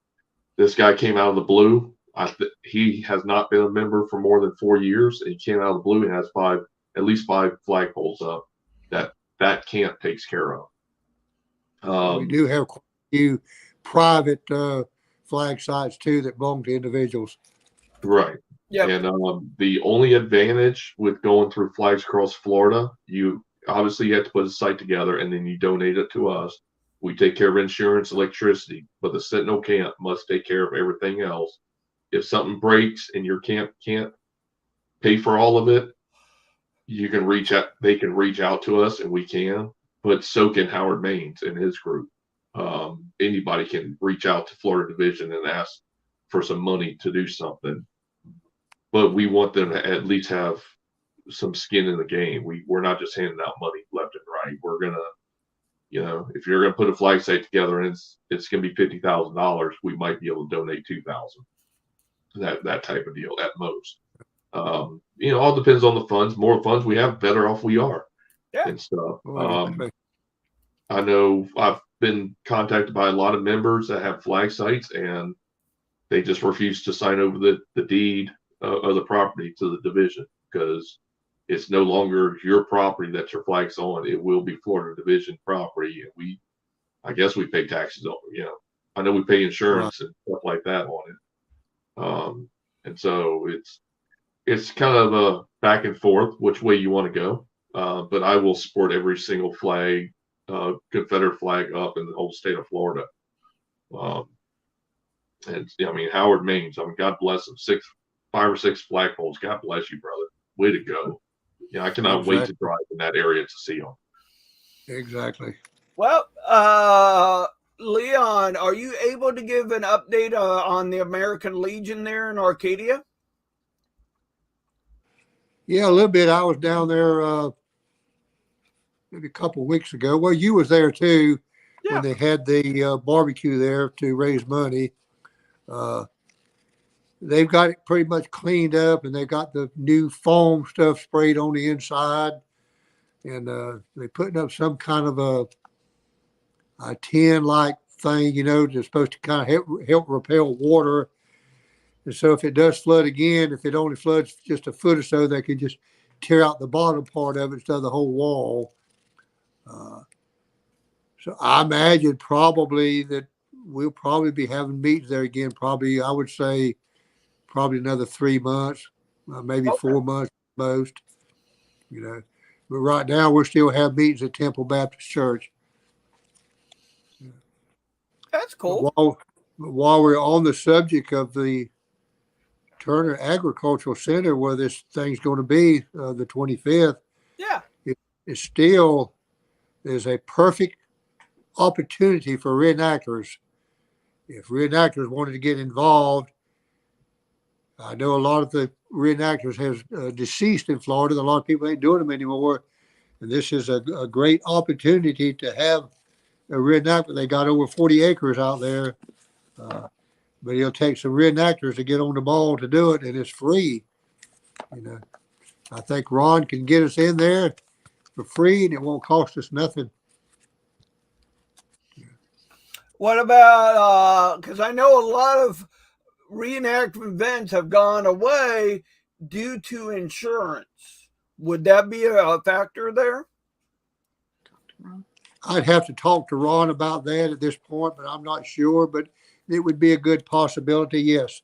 This guy came out of the blue. He has not been a member for more than 4 years, and he came out of the blue and has at least 5 flagpoles up that camp takes care of. We do have quite a few private flag sites too that belong to individuals. Right. Yeah. And the only advantage with going through Flags Across Florida, you have to put a site together and then you donate it to us. We take care of insurance, electricity, but the Sentinel camp must take care of everything else. If something breaks and your camp can't pay for all of it, you can reach out. They can reach out to us, and we can. But so can Howard Maines and his group. Anybody can reach out to Florida Division and ask for some money to do something. But we want them to at least have some skin in the game. We're not just handing out money left and right. We're gonna, if you're gonna put a flag site together and it's gonna be $50,000, we might be able to donate $2,000. That type of deal at most. All depends on the funds. More funds we have, better off we are. Yeah. And stuff. Well, I know I've been contacted by a lot of members that have flag sites, and they just refuse to sign over the deed of the property to the division because it's no longer your property that your flag's on. It will be Florida Division property, and I guess we pay taxes on. I know we pay insurance and stuff like that on it. And so it's kind of a back and forth which way you want to go. But I will support every single flag, Confederate flag up in the whole state of Florida. Howard Maines, God bless him. 5 or 6 flagpoles. God bless you, brother. Way to go. I cannot wait to drive in that area to see them. Exactly. Well, Leon, are you able to give an update on the American Legion there in Arcadia? Yeah, a little bit. I was down there maybe a couple of weeks ago. Well, you was there too when they had the barbecue there to raise money. They've got it pretty much cleaned up, and they got the new foam stuff sprayed on the inside, and they're putting up some kind of a tin-like thing, that's supposed to kind of help repel water. And so if it does flood again, if it only floods just a foot or so, they can just tear out the bottom part of it instead of the whole wall. So I imagine probably that we'll probably be having meetings there again. Probably, I would say, probably another 3 months, maybe 4 months most. But right now we're still having meetings at Temple Baptist Church. That's cool. While we're on the subject of the Turner Agricultural Center, where this thing's going to be the 25th, it still is a perfect opportunity for reenactors. If reenactors wanted to get involved, I know a lot of the reenactors have deceased in Florida. A lot of people ain't doing them anymore. And this is a great opportunity to have a reenactor. They got over 40 acres out there. But it'll take some reenactors to get on the ball to do it, and it's free. I think Ron can get us in there for free, and it won't cost us nothing. What about, because I know a lot of reenactment events have gone away due to insurance. Would that be a factor there? I'd have to talk to Ron about that at this point, but I'm not sure. But it would be a good possibility, yes.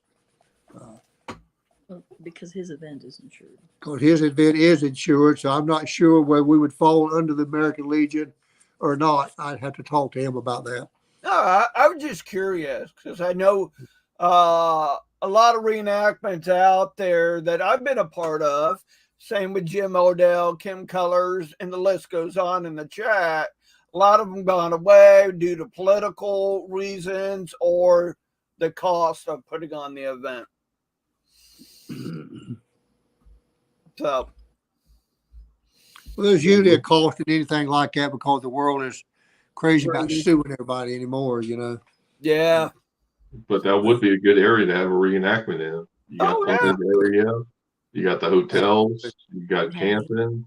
Because his event is insured. Because his event is insured, so I'm not sure whether we would fall under the American Legion or not. I'd have to talk to him about that. No, I was just curious because I know a lot of reenactments out there that I've been a part of. Same with Jim Odell, Kim Colors, and the list goes on in the chat. a lot of them gone away due to political reasons or the cost of putting on the event. So, Well, there's usually a cost in anything like that because the world is crazy about suing everybody anymore, you know. yeah. But that would be a good area to have a reenactment in. You got the area, you got the hotels, you got camping.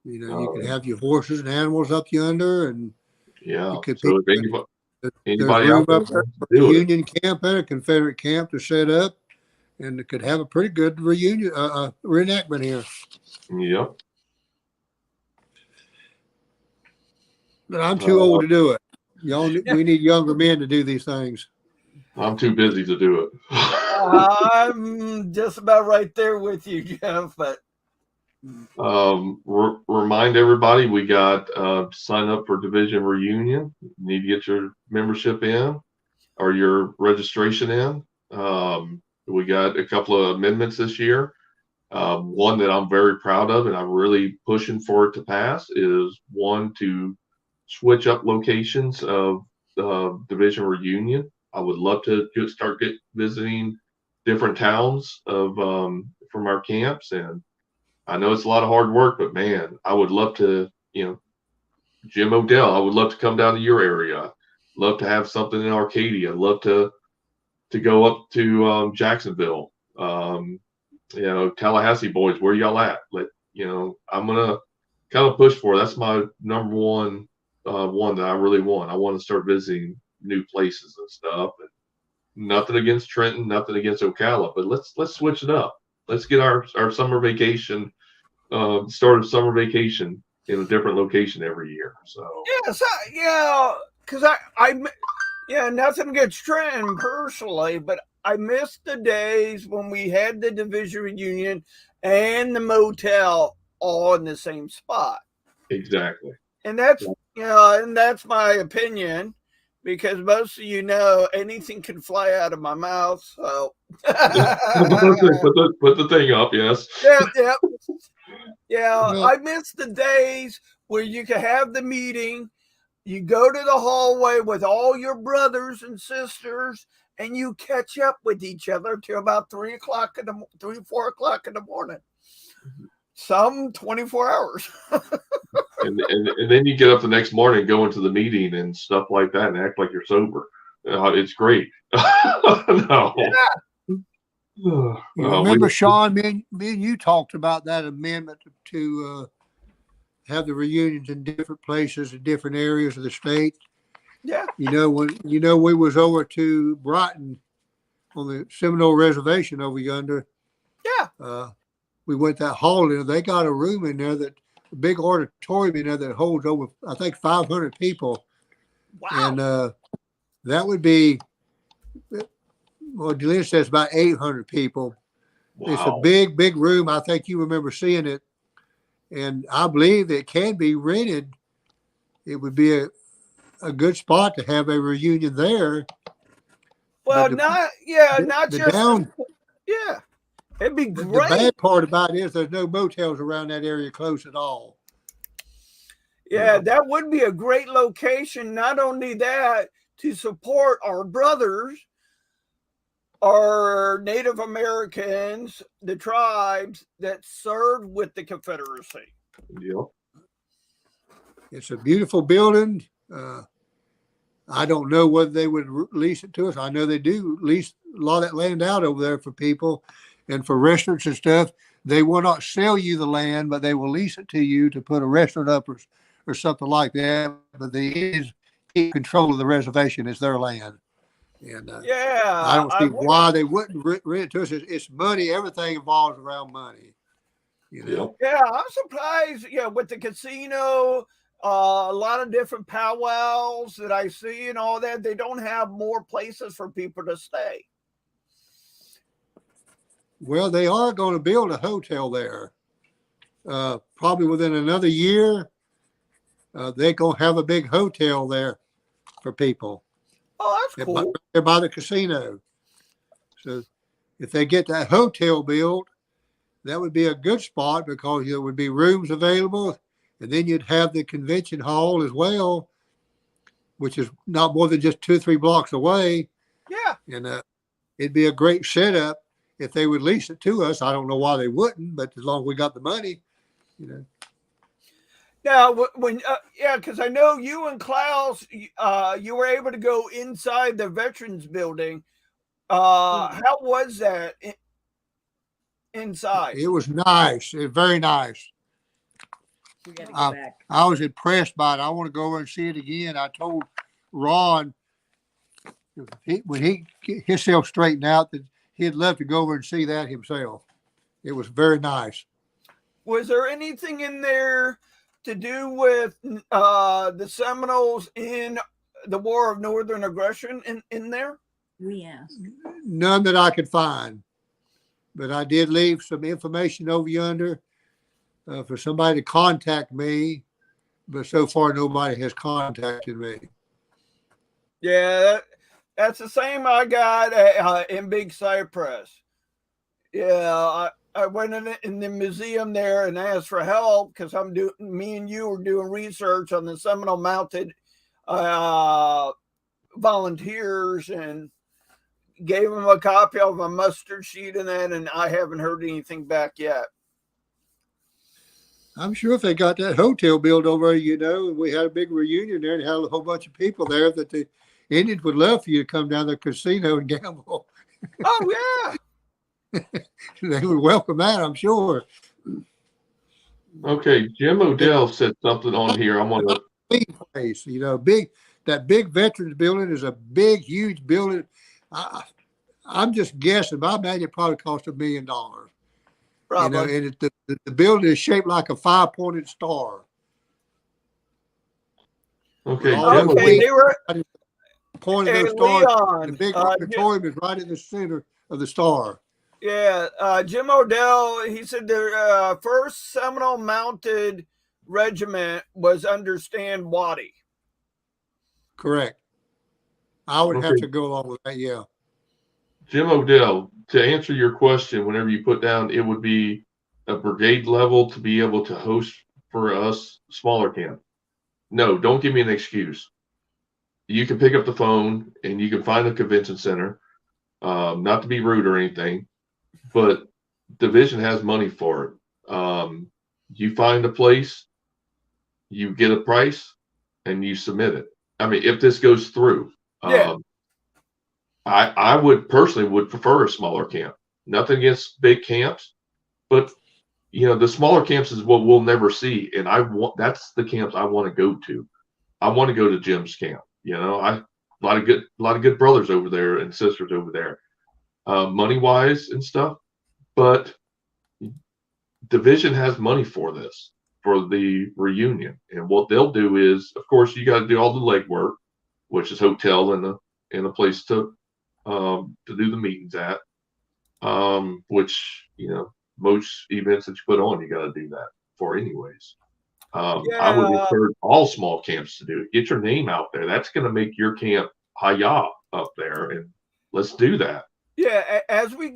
You know, you can have your horses and animals up yonder, and yeah. you could So if anybody out there up there wants for to a do it, Union camp and a Confederate camp to set up, and it could have a pretty good reenactment here. yep. But I'm too old to do it. We need younger men to do these things. I'm too busy to do it. I'm just about right there with you, Jeff. But remind everybody we got sign up for Division Reunion. You need to get your membership in or your registration in. We got a couple of amendments this year. One that I'm very proud of and I'm really pushing for it to pass is one to switch up locations of Division Reunion. I would love to start visiting different towns of from our camps, and I know it's a lot of hard work, but man, I would love to, Jim Odell, I would love to come down to your area. Love to have something in Arcadia. Love to go up to Jacksonville. Tallahassee boys, where y'all at? I'm gonna kind of push for it. That's my number one one that I really want. I want to start visiting new places and stuff. And nothing against Trenton, nothing against Ocala, but let's switch it up. Let's get our summer vacation, start of summer vacation in a different location every year. So because nothing against Trenton personally, but I miss the days when we had the division reunion and the motel all in the same spot. Exactly. And that's my opinion, because most of anything can fly out of my mouth. So put the thing up, yes. Yeah. I miss the days where you could have the meeting, you go to the hallway with all your brothers and sisters, and you catch up with each other till about 4 o'clock in the morning. Some 24 hours. and then you get up the next morning and go into the meeting and stuff like that and act like you're sober. It's great. No. Yeah. Remember, Sean, me and you talked about that amendment to have the reunions in different places in different areas of the state. Yeah. When we was over to Brighton on the Seminole Reservation over yonder. Yeah. We went that hall in. They got a room in there, a big auditorium in there that holds over, I think, 500 people. Wow. And that would be, well, Delina says about 800 people. Wow. It's a big, big room. I think you remember seeing it. And I believe it can be rented. It would be a good spot to have a reunion there. Well, it'd be great. The bad part about it is there's no motels around that area close at all. Yeah, that would be a great location. Not only that, to support our brothers, our Native Americans, the tribes that served with the Confederacy. Yeah. It's a beautiful building. I don't know whether they would lease it to us. I know they do lease a lot of that land out over there for people and for restaurants and stuff. They will not sell you the land, but they will lease it to you to put a restaurant up or something like that. But they keep control of the reservation. It's their land. And I don't see why they wouldn't rent it to us. It's money. Everything involves around money. Yeah, I'm surprised. Yeah, with the casino, a lot of different powwows that I see and all that, they don't have more places for people to stay. Well, they are going to build a hotel there. Probably within another year, they're going to have a big hotel there for people. Oh, that's cool. They're by the casino. So if they get that hotel built, that would be a good spot because there would be rooms available. And then you'd have the convention hall as well. which is not more than just 2 or 3 blocks away. Yeah. And it'd be a great setup if they would lease it to us. I don't know why they wouldn't, but as long as we got the money, you know. Now, because I know you and Klaus, you were able to go inside the Veterans Building. How was that inside? It was nice. It was very nice. We got to go back. I was impressed by it. I want to go over and see it again. I told Ron when he get himself straightened out that he'd love to go over and see that himself. It was very nice. Was there anything in there to do with the Seminoles in the War of Northern Aggression in there? We asked. None that I could find, but I did leave some information over yonder for somebody to contact me, but so far nobody has contacted me. Yeah, that's the same I got in Big Cypress. Yeah, I went in the museum there and asked for help because me and you were doing research on the Seminole Mounted volunteers, and gave them a copy of a mustard sheet and that, and I haven't heard anything back yet. I'm sure if they got that hotel built over, you know, and we had a big reunion there and had a whole bunch of people there, that the Indians would love for you to come down to the casino and gamble. Oh, yeah. They would welcome that, I'm sure. Okay, Jim Odell said something on here. I want to. Big place, you know, that big Veterans Building is a big, huge building. I'm just guessing, but I imagine it probably cost $1 million. Probably. You know, and the building is shaped like a 5-pointed star. Okay, Jim. Okay, they were. Point of Hey, those stars. Leon, The big auditorium is right in the center of the star. Yeah, Jim Odell, he said the first Seminole Mounted Regiment was under Stan Waddy. Correct. I would have Okay. to go along with that. Yeah. Jim Odell, to answer your question, whenever you put down, it would be a brigade level to be able to host for us smaller camp. No, don't give me an excuse. You can pick up the phone and you can find a convention center. Not to be rude or anything, but Division has money for it. You find a place, you get a price, and you submit it. I mean, if this goes through, Yeah. I would personally prefer a smaller camp. Nothing against big camps, but you know, the smaller camps is what we'll never see, and that's the camps I want to go to. I want to go to Jim's camp. You know, a lot of good brothers over there and sisters over there, money wise and stuff. But Division has money for this, for the reunion, and what they'll do is, of course, you got to do all the legwork, which is hotel and a place to do the meetings at, which, you know, most events that you put on, you got to do that for anyways. I would encourage all small camps to do it. Get your name out there. That's going to make your camp hi-ya up there, and let's do that. Yeah, as we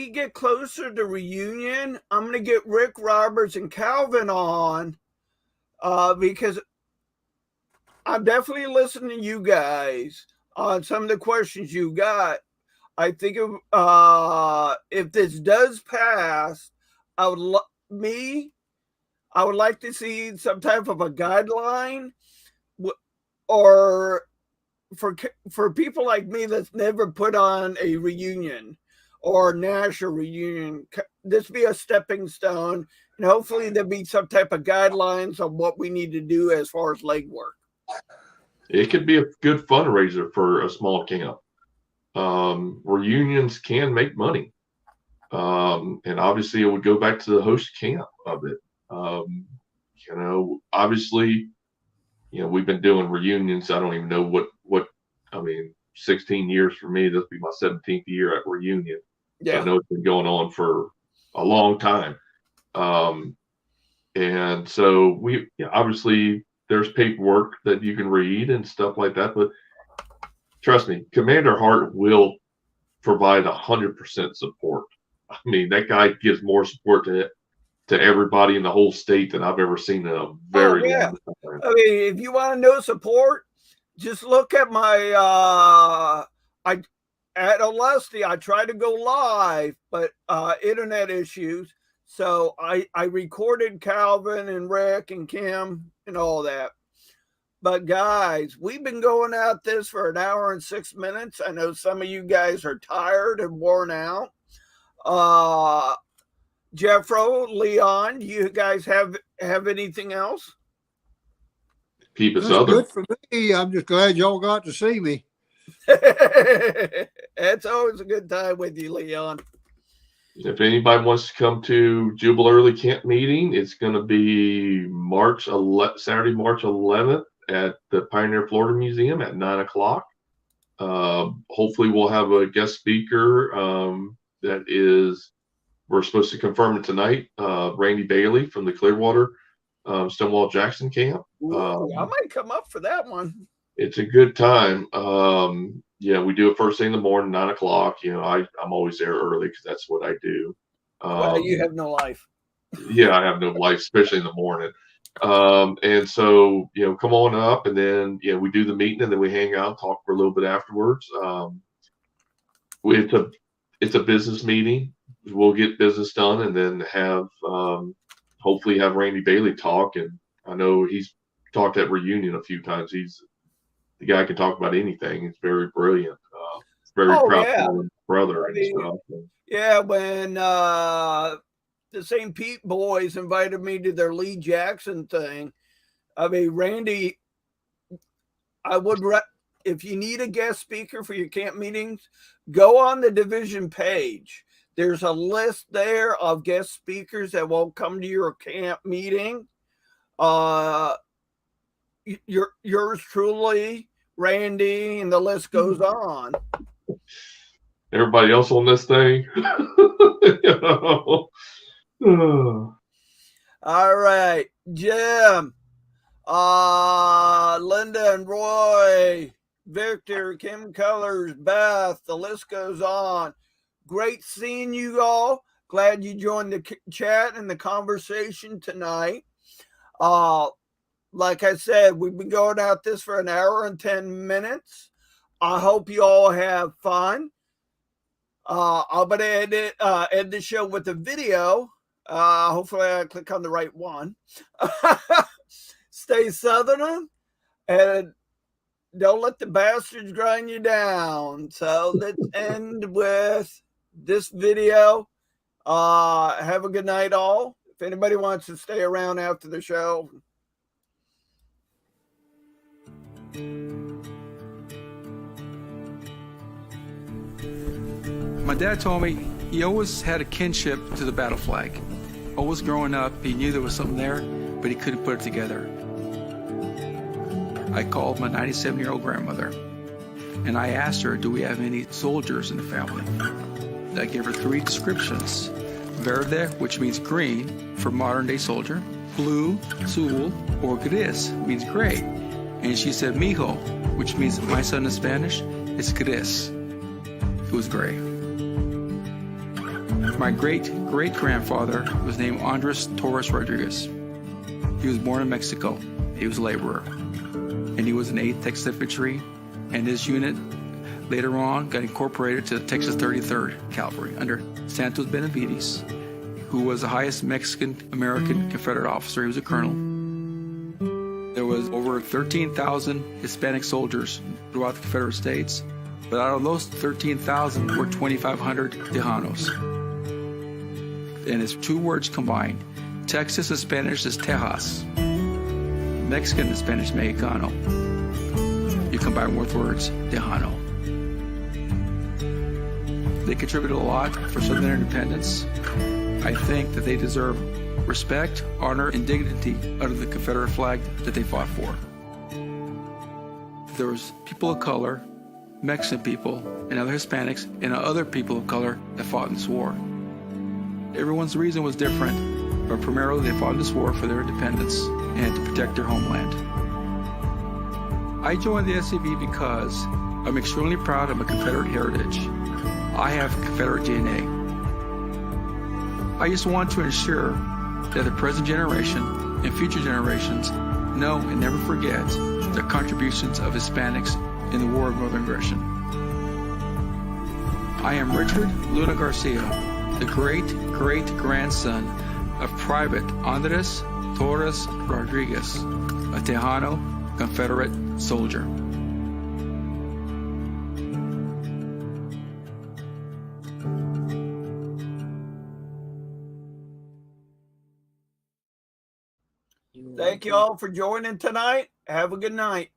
get closer to reunion, I'm going to get Rick Roberts and Calvin on, because I'm definitely listening to you guys on some of the questions you got. I think if this does pass, I would like to see some type of a guideline, or for people like me that's never put on a reunion or national reunion, this be a stepping stone, and hopefully there'll be some type of guidelines on what we need to do as far as legwork. It could be a good fundraiser for a small camp. Reunions can make money, and obviously it would go back to the host camp of it. You know, obviously, you know, we've been doing reunions. I don't even know what I mean, 16 years for me. This will be my 17th year at reunion. Yeah. So I know it's been going on for a long time. And so obviously there's paperwork that you can read and stuff like that, but trust me, Commander Hart will provide 100% support. I mean, that guy gives more support to everybody in the whole state than I've ever seen in a very long time. I mean, if you want to know support, just look at my at Olusty. I tried to go live, but internet issues. So I recorded Calvin and Rick and Kim and all that. But guys, we've been going at this for 1 hour and 6 minutes. I know some of you guys are tired and worn out. Jeffro, Leon, do you guys have anything else? Keep it That's southern. good for me. I'm just glad y'all got to see me. It's always a good time with you, Leon. If anybody wants to come to Jubal Early Camp meeting, it's going to be Saturday, March 11th at the Pioneer Florida Museum at 9 o'clock. Hopefully we'll have a guest speaker we're supposed to confirm it tonight, Randy Bailey from the Clearwater Stonewall Jackson camp. Ooh, I might come up for that one. It's a good time. Yeah, we do it first thing in the morning, 9 o'clock. I'm always there early because that's what I do. Well, you have no life. Yeah, I have no life, especially in the morning. And so, come on up, and then, we do the meeting, and then we hang out, talk for a little bit afterwards. It's a business meeting. We'll get business done, and then hopefully have Randy Bailey talk. And I know he's talked at Reunion a few times. He's the guy can talk about anything. He's very brilliant. Very proud of his brother and stuff. Yeah, when the St. Pete boys invited me to their Lee Jackson thing, I mean, Randy, if you need a guest speaker for your camp meetings, go on the division page. There's a list there of guest speakers that won't come to your camp meeting. Yours truly, Randy, and the list goes on. Everybody else on this thing. All right, Jim, Linda and Roy, Victor, Kim Colors, Beth, the list goes on. Great seeing you all. Glad you joined the chat and the conversation tonight. Like I said, we've been going at this for 1 hour and 10 minutes. I hope you all have fun. I'm going to end the show with a video. Hopefully I click on the right one. Stay Southern and don't let the bastards grind you down. So let's end with this video. Have a good night, all. If anybody wants to stay around after the show. My dad told me he always had a kinship to the battle flag. Always growing up, he knew there was something there, but he couldn't put it together. I called my 97-year-old grandmother, and I asked her, do we have any soldiers in the family? I gave her 3 descriptions. Verde, which means green for modern-day soldier. Blue, azul, or gris, means gray. And she said, mijo, which means my son in Spanish, is gris. It was gray. My great-great-grandfather was named Andres Torres Rodriguez. He was born in Mexico. He was a laborer. And he was in 8th Texas Infantry. And his unit later on got incorporated to the Texas 33rd Cavalry under Santos Benavides, who was the highest Mexican-American Confederate officer. He was a colonel. There was over 13,000 Hispanic soldiers throughout the Confederate States. But out of those 13,000 were 2,500 Tejanos. And it's 2 words combined. Texas in Spanish is Tejas. Mexican in Spanish, Mexicano. You combine both words, Tejano. They contributed a lot for Southern independence. I think that they deserve respect, honor, and dignity under the Confederate flag that they fought for. There was people of color, Mexican people, and other Hispanics, and other people of color that fought in this war. Everyone's reason was different, but primarily they fought in this war for their independence and to protect their homeland. I joined the SCV because I'm extremely proud of my Confederate heritage. I have Confederate DNA. I just want to ensure that the present generation and future generations know and never forget the contributions of Hispanics in the War of Northern Aggression. I am Richard Luna Garcia, the great-great-grandson of Private Andres Torres Rodriguez, a Tejano Confederate soldier. Thank you all for joining tonight. Have a good night.